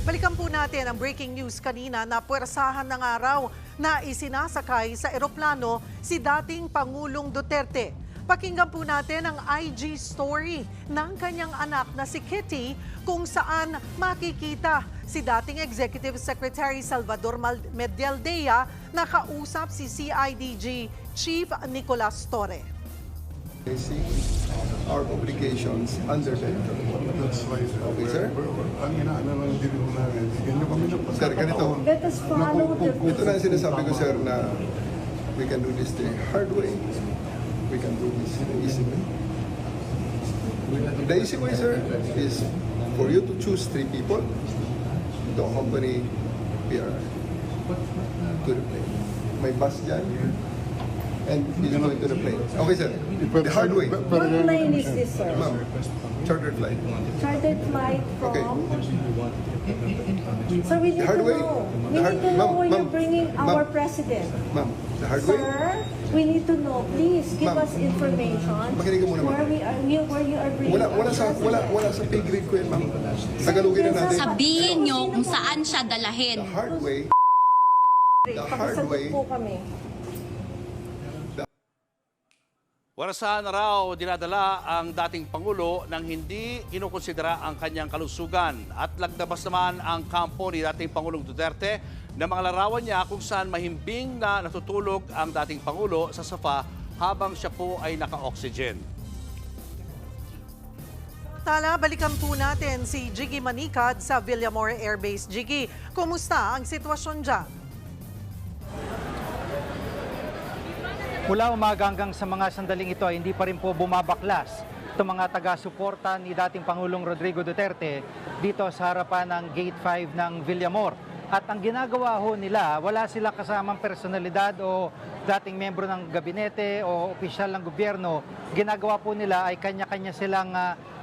Balikan po natin ang breaking news kanina na puwersahan ng araw na isinasakay sa eroplano si dating Pangulong Duterte. Pakinggan po natin ang IG story ng kanyang anak na si Kitty kung saan makikita si dating Executive Secretary Salvador Medialdea na kausap si CIDG Chief Nicolas Torre. Our obligations under the okay, sir? Sir, ganito. Let us follow the Ito na ang sinasabi ko, sir, na we can do this the hard way. We can do this the easy way. The easy way, sir, is for you to choose 3 people to accompany PRR to the plane. May bus dyan, and he's going to the plane. Okay, sir. The hard way. What plane is this, sir? Ma'am, chartered flight. Chartered flight from... Okay. So we need The hard to way. know. We The hard- need to know ma'am, where you're ma'am, bringing our president. Ma'am, the hard way. Sir, we need to know. Please give Ma'am, us information makinig ka muna, ma'am. where you are bringing Wala sa pay grade ko yan, ma'am. Tagalogin na natin. Sabihin nyo kung saan siya dalahin. The hard way. The hard way. po kami. Warasahan na raw dinadala ang dating Pangulo nang hindi kinukonsidera ang kanyang kalusugan at lagdabas naman ang kampo ni dating Pangulong Duterte na mga larawan niya kung saan mahimbing na natutulog ang dating Pangulo sa sofa habang siya po ay naka-oxygen. Tala, balikan po natin si Jiggy Manicad sa Villamor Air Base. Jiggy, kumusta ang sitwasyon dyan? Mula umaga hanggang sa mga sandaling ito ay hindi pa rin po bumabaklas itong mga taga-suporta ni dating Pangulong Rodrigo Duterte dito sa harapan ng Gate 5 ng Villamor. At ang ginagawa ho nila, wala sila kasamang personalidad o dating membro ng gabinete o opisyal ng gobyerno. Ginagawa po nila ay kanya-kanya silang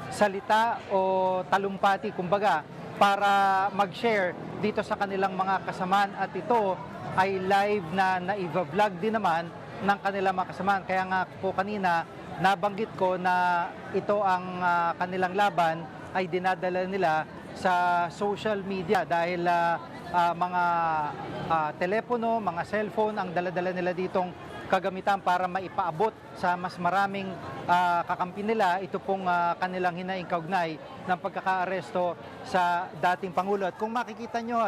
salita o talumpati kumbaga para mag-share dito sa kanilang mga kasamaan, at ito ay live na naiva-vlog din naman ng kanilang mga kasamaan. Kaya nga po kanina nabanggit ko na ito ang kanilang laban ay dinadala nila sa social media dahil mga telepono, mga cellphone ang dala-dala nila ditong kagamitan para maipaabot sa mas maraming kakampi nila ito pong kanilang hinaing kaugnay ng pagkakaaresto sa dating Pangulo. At kung makikita nyo,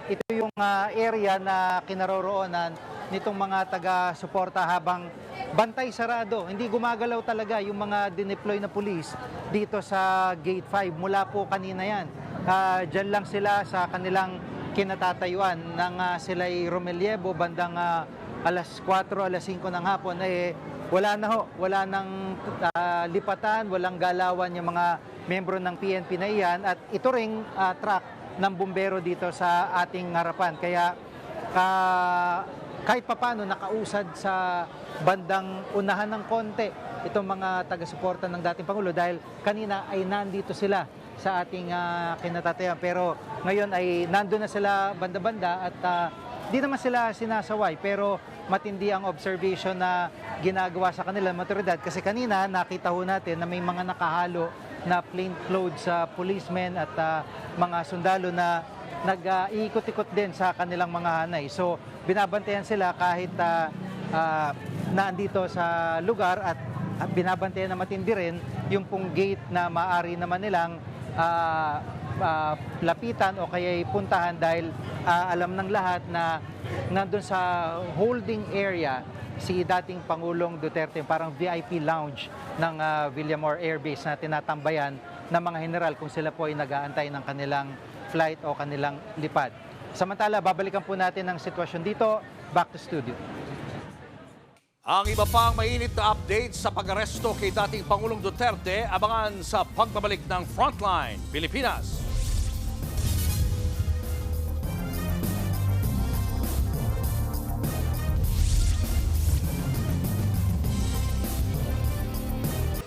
ito yung area na kinaroroonan nitong mga taga-suporta habang bantay sarado. Hindi gumagalaw talaga yung mga dineploy na pulis dito sa Gate 5. Mula po kanina yan. Diyan lang sila sa kanilang kinatatayuan nang sila'y Romeliebo bandang alas 4, alas 5 ng hapon, wala nang lipatan, walang galawan yung mga membro ng PNP na iyan, at ito ring truck ng bumbero dito sa ating harapan. Kaya kahit papano nakausad sa bandang unahan ng konti itong mga taga-suporta ng dating Pangulo dahil kanina ay nandito sila sa ating kinatatayan. Pero ngayon ay nandun na sila banda-banda at di naman sila sinasaway, pero matindi ang observation na ginagawa sa kanilang otoridad. Kasi kanina nakita ho natin na may mga nakahalo na plainclothes policemen at mga sundalo na nag-iikot-ikot din sa kanilang mga hanay. So binabantayan sila kahit naandito sa lugar, at binabantayan na matindi rin yung pong gate na maaari naman nilang lapitan o kaya puntahan dahil alam ng lahat na nandun sa holding area si dating Pangulong Duterte, parang VIP lounge ng Villamor Air Base na tinatambayan ng mga general kung sila po ay nag-aantay ng kanilang flight o kanilang lipad. Samantala, babalikan po natin ang sitwasyon dito. Back to studio. Ang iba pang mainit na update sa pag-aresto kay dating Pangulong Duterte, abangan sa pagbabalik ng Frontline Pilipinas.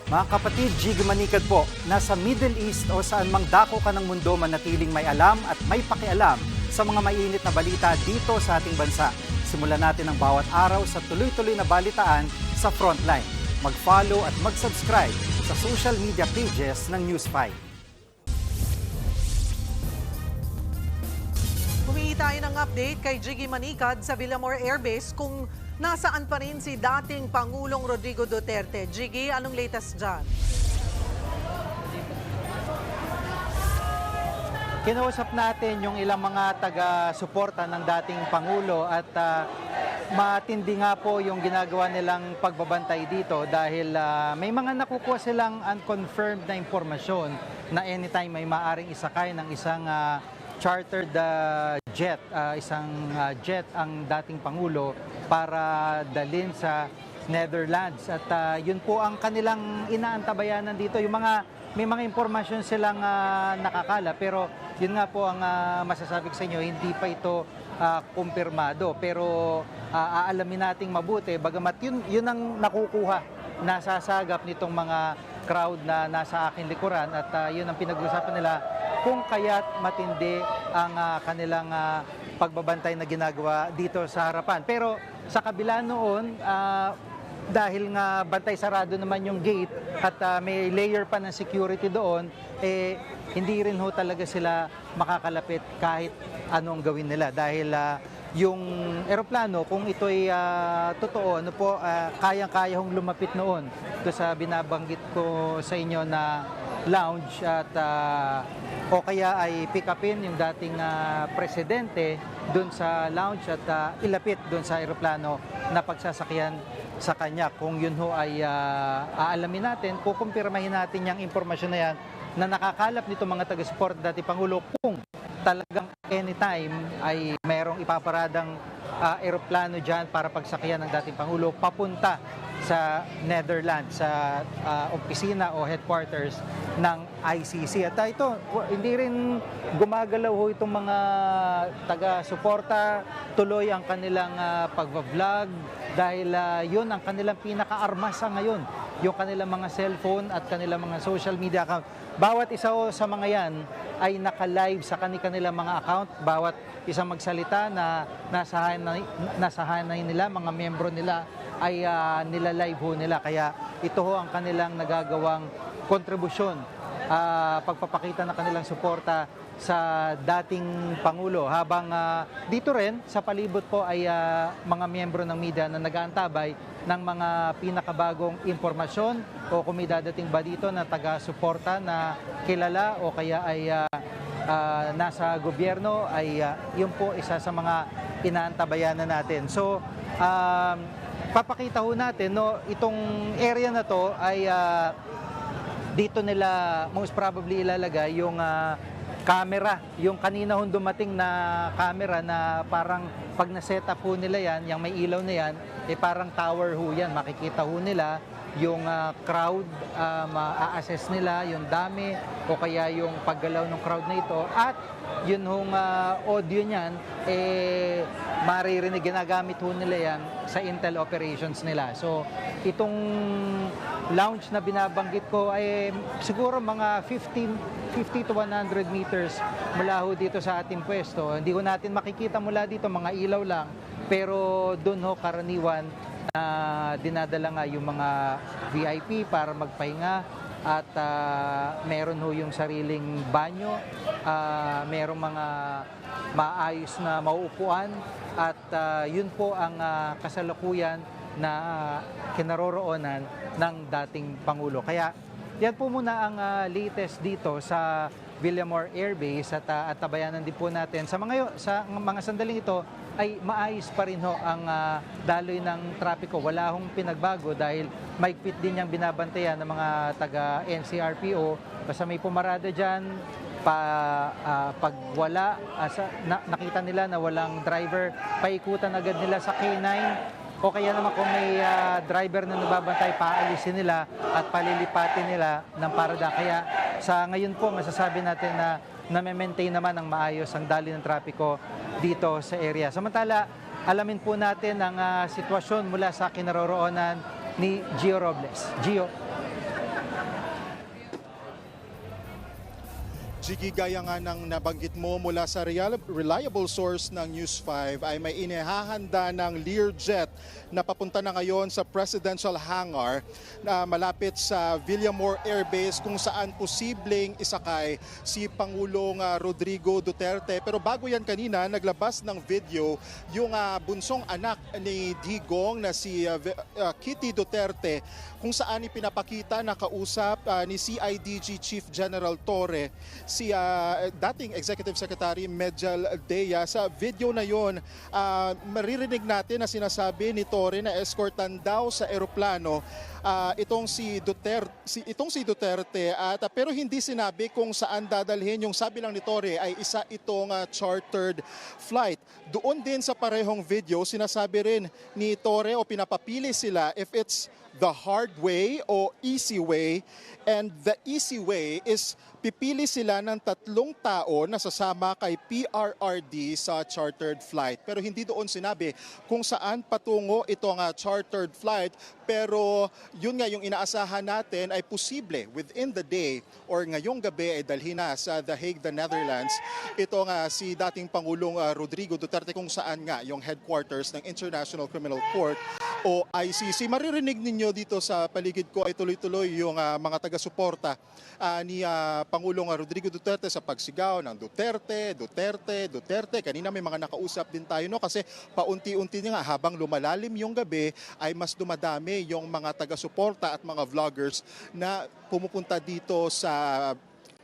Mga kapatid, Jig Manikad po, nasa Middle East o saan mang dako ka ng mundo, manatiling may alam at may pakialam sa mga mainit na balita dito sa ating bansa. Simulan natin ang bawat araw sa tuloy-tuloy na balitaan sa Frontline. Mag-follow at mag-subscribe sa social media pages ng News 5. Humingi tayo ng update kay Jiggy Manikad sa Villamor Air Base kung nasaan pa rin si dating Pangulong Rodrigo Duterte. Jiggy, anong latest dyan? Kinausap natin yung ilang mga taga-suporta ng dating Pangulo at matindi nga po yung ginagawa nilang pagbabantay dito dahil may mga nakukuha silang unconfirmed na impormasyon na anytime may maaring isakay ng isang chartered jet, isang jet ang dating Pangulo para dalhin sa Netherlands. At yun po ang kanilang inaantabayanan dito. May mga impormasyon silang nakakala, pero yun nga po ang masasabi ko sa inyo, hindi pa ito kumpirmado. Pero aalamin nating mabuti, bagamat yun ang nakukuha, nasasagap nitong mga crowd na nasa aking likuran, at yun ang pinag-usapan nila kung kaya't matindi ang kanilang pagbabantay na ginagawa dito sa harapan. Pero sa kabila noon, dahil nga bantay sarado naman yung gate at may layer pa ng security doon, hindi rin ho talaga sila makakalapit kahit anong gawin nila. Dahil yung eroplano, kung ito'y totoo, kayang-kaya hong lumapit noon ito sa binabanggit ko sa inyo na lounge, at o kaya ay pick upin yung dating presidente doon sa lounge at ilapit doon sa eroplano na pagsasakyan sa kanya. Kung yun ho ay aalamin natin, kukumpirmahin natin yung impormasyon na yan na nakakalap nito mga taga-support dating Pangulo kung talagang anytime ay mayroong ipaparadang eroplano dyan para pagsakyan ng dating Pangulo papunta sa Netherlands, sa opisina o headquarters ng ICC. At ito, hindi rin gumagalaw ho itong mga taga-suporta, tuloy ang kanilang pag-vlog dahil yun ang kanilang pinaka-armasa ngayon yung kanilang mga cellphone at kanilang mga social media account. Bawat isa sa mga yan ay naka-live sa kanilang mga account. Bawat isang magsalita na nasahanay nila, mga membro nila ay nila-live ho nila. Kaya ito ho ang kanilang nagagawang kontribusyon, pagpapakita ng kanilang suporta sa dating Pangulo. Habang dito rin sa palibot po ay mga miyembro ng media na nag-aantabay ng mga pinakabagong impormasyon o kung may dadating ba dito na taga-suporta na kilala o kaya ay nasa gobyerno, ay yun po isa sa mga inaantabayan na natin. So, papakita ho natin, no, itong area na to ay dito nila most probably ilalagay yung camera, yung kanina hong dumating na camera na parang pag na-set up ho nila yan, yung may ilaw na yan, parang tower ho yan. Makikita ho nila yung crowd, ma-assess nila yung dami o kaya yung paggalaw ng crowd na ito. At yun hong audio niyan, maririnig, ginagamit ho nila yan sa intel operations nila. So, itong lounge na binabanggit ko ay siguro mga 50 to 100 meters mula ho dito sa ating pwesto. Hindi ko natin makikita mula dito, mga ilaw lang, pero doon ho karaniwan na dinadala nga yung mga VIP para magpahinga at meron ho yung sariling banyo, merong mga maayos na mauupuan at yun po ang kasalukuyan na kinaroroonan ng dating Pangulo. Kaya yan po muna ang latest dito sa Villamor Air Base at tabayanan din po natin. Sa mga sandaling ito ay maayos pa rin ho ang daloy ng trapiko. Wala hong pinagbago dahil maigpit din niyang binabantayan ng mga taga-NCRPO. Basta may pumarada dyan, pag wala, nakita nila na walang driver, paikutan agad nila sa K9. O kaya naman kung may driver na nababantay, paalisin nila at palilipatin nila ng parada. Kaya sa ngayon po, masasabi natin na na-maintain naman ang maayos ang daloy ng trapiko dito sa area. Samantala, alamin po natin ang sitwasyon mula sa kinaroroonan ni Gio Robles. Gio. Jiggy, gaya nga ng nabanggit mo mula sa reliable source ng News 5 ay may inihahanda ng Learjet na papunta na ngayon sa presidential hangar na malapit sa Villamor Air Base kung saan posibleng isakay si Pangulong Rodrigo Duterte. Pero bago yan kanina, naglabas ng video yung bunsong anak ni Digong na si Kitty Duterte kung saan ipinapakita na kausap ni CIDG Chief General Torre si dating Executive Secretary Medjal Dea. Sa video na yon, maririnig natin na sinasabi ni Torre na escortan daw sa eroplano itong si Duterte pero hindi sinabi kung saan dadalhin. Yung sabi lang ni Torre ay isa itong chartered flight. Doon din sa parehong video, sinasabi rin ni Torre o pinapapili sila if it's the hard way o easy way. And the easy way is pipili sila ng 3 tao na sasama kay PRRD sa chartered flight. Pero hindi doon sinabi kung saan patungo itong chartered flight. Pero yun nga yung inaasahan natin ay posible within the day or ngayong gabi ay dalhin na sa The Hague, the Netherlands. Ito nga si dating Pangulong Rodrigo Duterte kung saan nga yung headquarters ng International Criminal Court o ICC. Maririnig ninyo dito sa paligid ko ay tuloy-tuloy yung mga taga-suporta ni Pangulong Rodrigo Duterte sa pagsigaw ng Duterte, Duterte, Duterte. Kanina may mga nakausap din tayo kasi paunti-unti nga habang lumalalim yung gabi ay mas dumadami yung mga taga-suporta at mga vloggers na pumupunta dito sa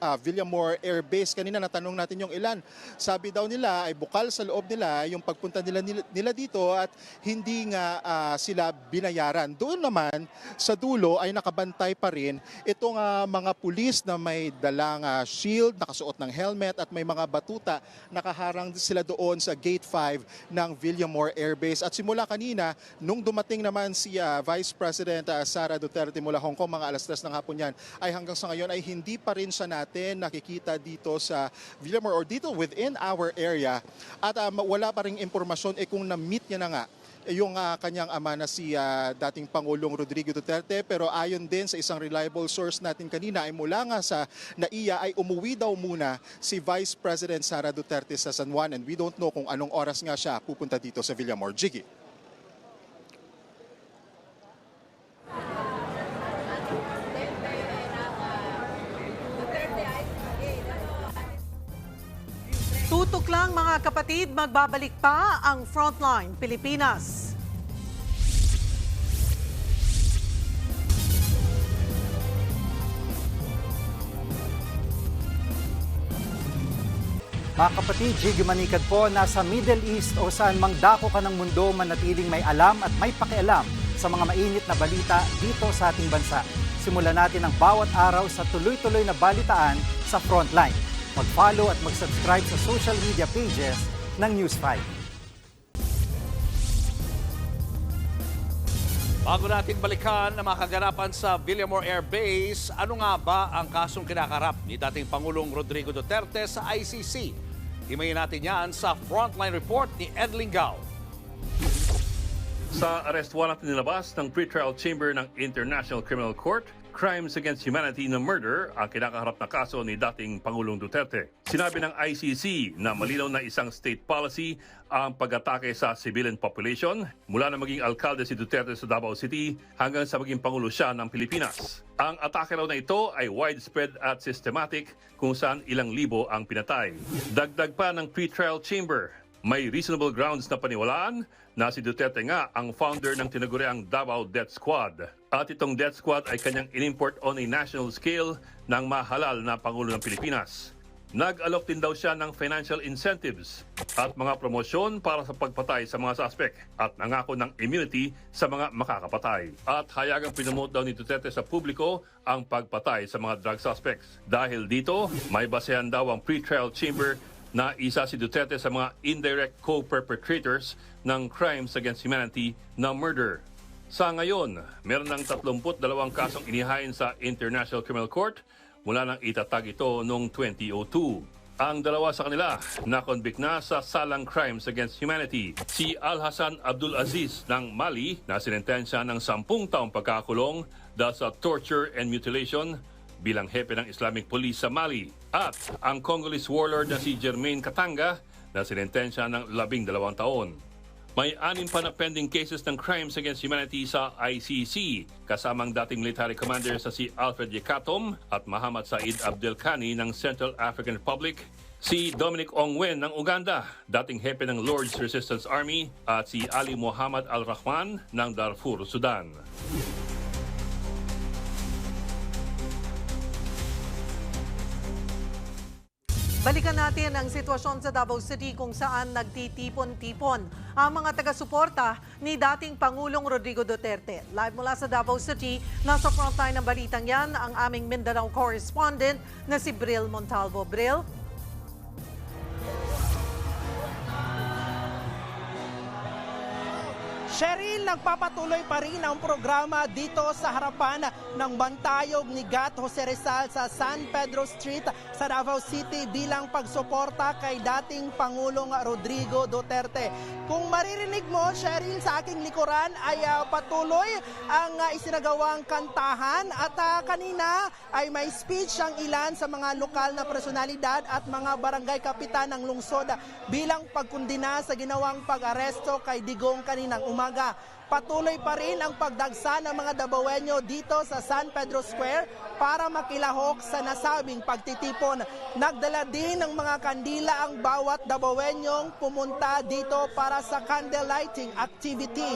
Villamor Air Base. Kanina natanong natin yung ilan. Sabi daw nila ay bukal sa loob nila yung pagpunta nila dito at hindi nga sila binayaran. Doon naman sa dulo ay nakabantay pa rin itong mga pulis na may dalang shield, nakasuot ng helmet at may mga batuta. Nakaharang sila doon sa Gate 5 ng Villamor Air Base. At simula kanina, nung dumating naman si Vice President Sara Duterte mula Hong Kong, mga 3:00 ng hapon yan, ay hanggang sa ngayon ay hindi pa rin siya nakikita dito sa Villamor or dito within our area at wala pa ring impormasyon kung na-meet niya na nga yung kanyang ama na si dating Pangulong Rodrigo Duterte. Pero ayon din sa isang reliable source natin kanina ay mula nga sa NAIA ay umuwi daw muna si Vice President Sara Duterte sa San Juan, and we don't know kung anong oras nga siya pupunta dito sa Villamor. Jiggy. Tutok lang mga kapatid, magbabalik pa ang Frontline Pilipinas. Mga kapatid, Jiggy Manikad po, nasa Middle East o saan mang dako ka ng mundo, manatiling may alam at may pakialam sa mga mainit na balita dito sa ating bansa. Simulan natin ang bawat araw sa tuloy-tuloy na balitaan sa Frontline. Mag-follow at mag-subscribe sa social media pages ng News 5. Bago natin balikan ang mga kaganapan sa Villamor Air Base, ano nga ba ang kasong kinakarap ni dating Pangulong Rodrigo Duterte sa ICC? Himayin natin yan sa Frontline Report ni Ed Lingao. Sa arrest warrant nilabas ng pretrial chamber ng International Criminal Court, crimes against humanity na murder ang kinakaharap na kaso ni dating Pangulong Duterte. Sinabi ng ICC na malinaw na isang state policy ang pag-atake sa civilian population mula na maging alkalde si Duterte sa Davao City hanggang sa maging Pangulo siya ng Pilipinas. Ang atake raw na ito ay widespread at systematic kung saan ilang libo ang pinatay. Dagdag pa ng pretrial chamber, may reasonable grounds na paniwalaan na si Duterte nga ang founder ng tinaguriang Davao Death Squad. At itong Death Squad ay kanyang inimport on a national scale ng mahalal na Pangulo ng Pilipinas. Nag-alok din daw siya ng financial incentives at mga promosyon para sa pagpatay sa mga suspect at nangako ng immunity sa mga makakapatay. At hayagang pinomote daw ni Duterte sa publiko ang pagpatay sa mga drug suspects. Dahil dito, may basehan daw ang pretrial chamber na isa si Duterte sa mga indirect co-perpetrators ng crimes against humanity na murder. Sa ngayon, meron ng 32 kasong inihain sa International Criminal Court mula nang itatag ito noong 2002. Ang dalawa sa kanila na-convict na sa salang crimes against humanity. Si Al-Hassan Abdul Aziz ng Mali na sinentensya ng 10 taong pagkakulong dahil sa torture and mutilation bilang hepe ng Islamic Police sa Mali. At ang Congolese warlord na si Germain Katanga na sinentensya ng 12 taon. May 6 pa na pending cases ng crimes against humanity sa ICC, kasamang dating military commander sa si Alfred Yekatom at Mohamed Said Abdelkani ng Central African Republic, si Dominic Ongwen ng Uganda, dating hepe ng Lord's Resistance Army, at si Ali Mohammed Al-Rahman ng Darfur, Sudan. Balikan natin ang sitwasyon sa Davao City kung saan nagtitipon-tipon ang mga taga-suporta ni dating Pangulong Rodrigo Duterte. Live mula sa Davao City, nasa frontline ng balitang yan ang aming Mindanao correspondent na si Bril Montalvo. Bril? Cheryl, nagpapatuloy pa rin ang programa dito sa harapan ng bantayog ni Gat Jose Rizal sa San Pedro Street sa Davao City bilang pagsuporta kay dating Pangulong Rodrigo Duterte. Kung maririnig mo, Cheryl, sa aking likuran ay patuloy ang isinagawang kantahan at kanina ay may speech ang ilan sa mga lokal na personalidad at mga barangay kapitan ng lungsod bilang pagkundina sa ginawang pag-aresto kay Digong kaninang umaga. Patuloy pa rin ang pagdagsa ng mga Dabawenyo dito sa San Pedro Square para makilahok sa nasabing pagtitipon. Nagdala din ng mga kandila ang bawat Dabawenyong pumunta dito para sa candle lighting activity.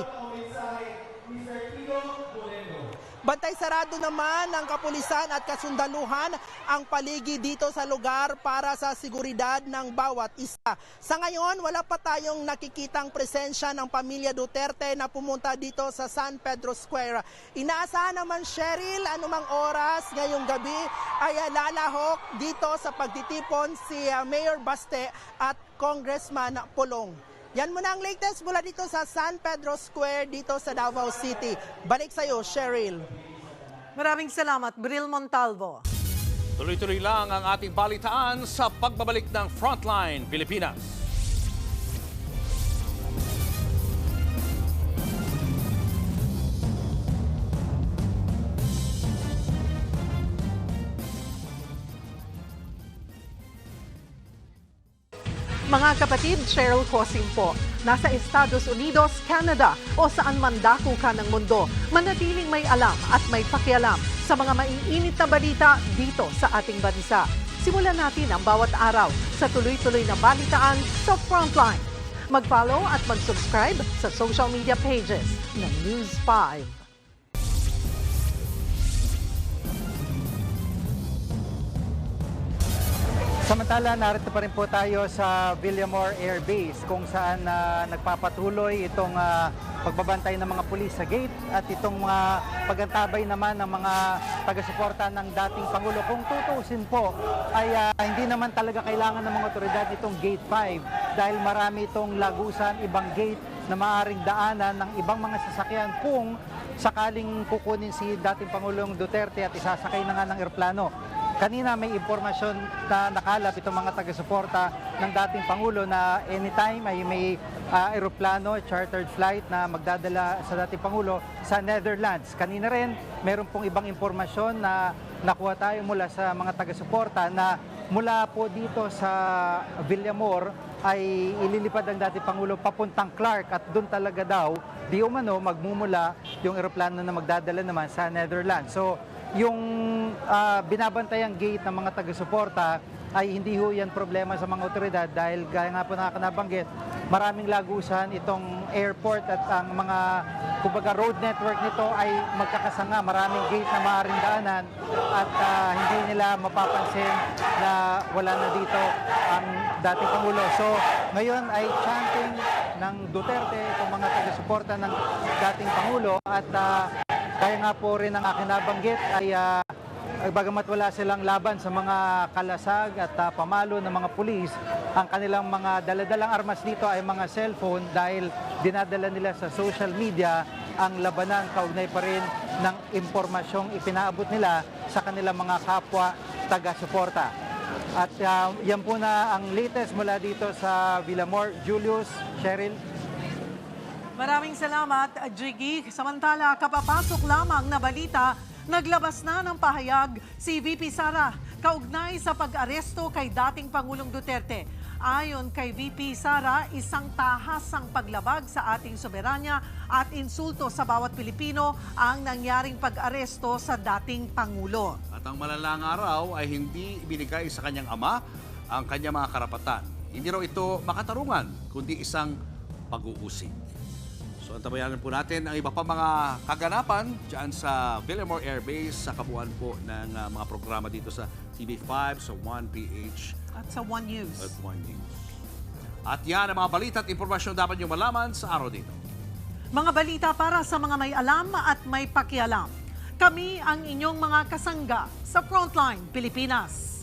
Bantay sarado naman ng kapulisan at kasundaluhan ang paligid dito sa lugar para sa seguridad ng bawat isa. Sa ngayon, wala pa tayong nakikitang presensya ng pamilya Duterte na pumunta dito sa San Pedro Square. Inaasahan naman, Cheryl, anumang oras ngayong gabi ay lalahok dito sa pagtitipon si Mayor Baste at Congressman Pulong. Yan muna ang latest mula dito sa San Pedro Square dito sa Davao City. Balik sa iyo, Cheryl. Maraming salamat, Bril Montalvo. Tuloy-tuloy lang ang ating balitaan sa pagbabalik ng Frontline Pilipinas. Mga kapatid, Cheryl Cosim po. Nasa Estados Unidos, Canada o saan man dako ka ng mundo, manatiling may alam at may pakialam sa mga maiinit na balita dito sa ating bansa. Simulan natin ang bawat araw sa tuloy-tuloy na balitaan sa Frontline. Mag-follow at mag-subscribe sa social media pages ng News 5. Samantala, narito pa rin po tayo sa Villamor Air Base kung saan nagpapatuloy itong pagbabantay ng mga pulis sa gate at itong pagantabay naman ng mga taga-suporta ng dating Pangulo. Kung tutusin po ay hindi naman talaga kailangan ng mga otoridad itong Gate 5 dahil marami itong lagusan, ibang gate na maaaring daanan ng ibang mga sasakyan kung sakaling kukunin si dating Pangulong Duterte at isasakay na nga ng eroplano. Kanina may impormasyon na nakalap itong mga taga-suporta ng dating Pangulo na anytime ay may aeroplano, chartered flight na magdadala sa dating Pangulo sa Netherlands. Kanina rin, meron pong ibang impormasyon na nakuha tayo mula sa mga taga-suporta na mula po dito sa Villamor ay ililipad ang dating Pangulo papuntang Clark at doon talaga daw di umano magmumula yung eroplano na magdadala naman sa Netherlands. So yung binabantayang gate ng mga taga-suporta ay hindi ho yan problema sa mga otoridad dahil gaya nga po nakakanabanggit, maraming lagusan itong airport at ang mga kumbaga road network nito ay magkakasanga, maraming gate na maaaring daanan at hindi nila mapapansin na wala na dito ang dating Pangulo. So ngayon ay chanting ng Duterte itong mga taga-suporta ng dating Pangulo at kaya nga po rin ang aking nabanggit ay bagamat wala silang laban sa mga kalasag at pamalo ng mga pulis, ang kanilang mga daladalang armas dito ay mga cellphone dahil dinadala nila sa social media ang labanan kaugnay pa rin ng impormasyong ipinaabot nila sa kanilang mga kapwa taga-suporta. At yan po na ang latest mula dito sa Villamor. Julius, Cheryl. Maraming salamat, Jiggy. Samantala, kapapasok lamang na balita, naglabas na ng pahayag si VP Sara kaugnay sa pag-aresto kay dating Pangulong Duterte. Ayon kay VP Sara, isang tahasang paglabag sa ating soberanya at insulto sa bawat Pilipino ang nangyaring pag-aresto sa dating Pangulo. At ang malalang araw ay hindi ibinigay sa kanyang ama ang kanyang mga karapatan. Hindi raw ito makatarungan, kundi isang pag-uusig. So antabayanan po natin ang iba pa mga kaganapan dyan sa Villamor Air Base sa kabuuan po ng mga programa dito sa TV5, sa 1PH. At sa 1 News. At 1 News. At yan ang mga balita at impormasyon dapat nyo malaman sa araw dito. Mga balita para sa mga may alam at may pakialam. Kami ang inyong mga kasangga sa Frontline Pilipinas.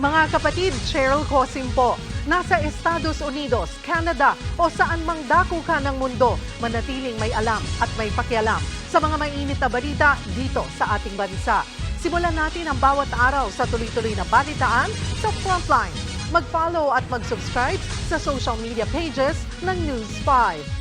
Mga kapatid, Cheryl Cosim po. Nasa Estados Unidos, Canada o saan mang dako ka ng mundo, manatiling may alam at may pakialam sa mga mainit na balita dito sa ating bansa. Simulan natin ang bawat araw sa tuloy-tuloy na balitaan sa Frontline. Mag-follow at mag-subscribe sa social media pages ng News 5.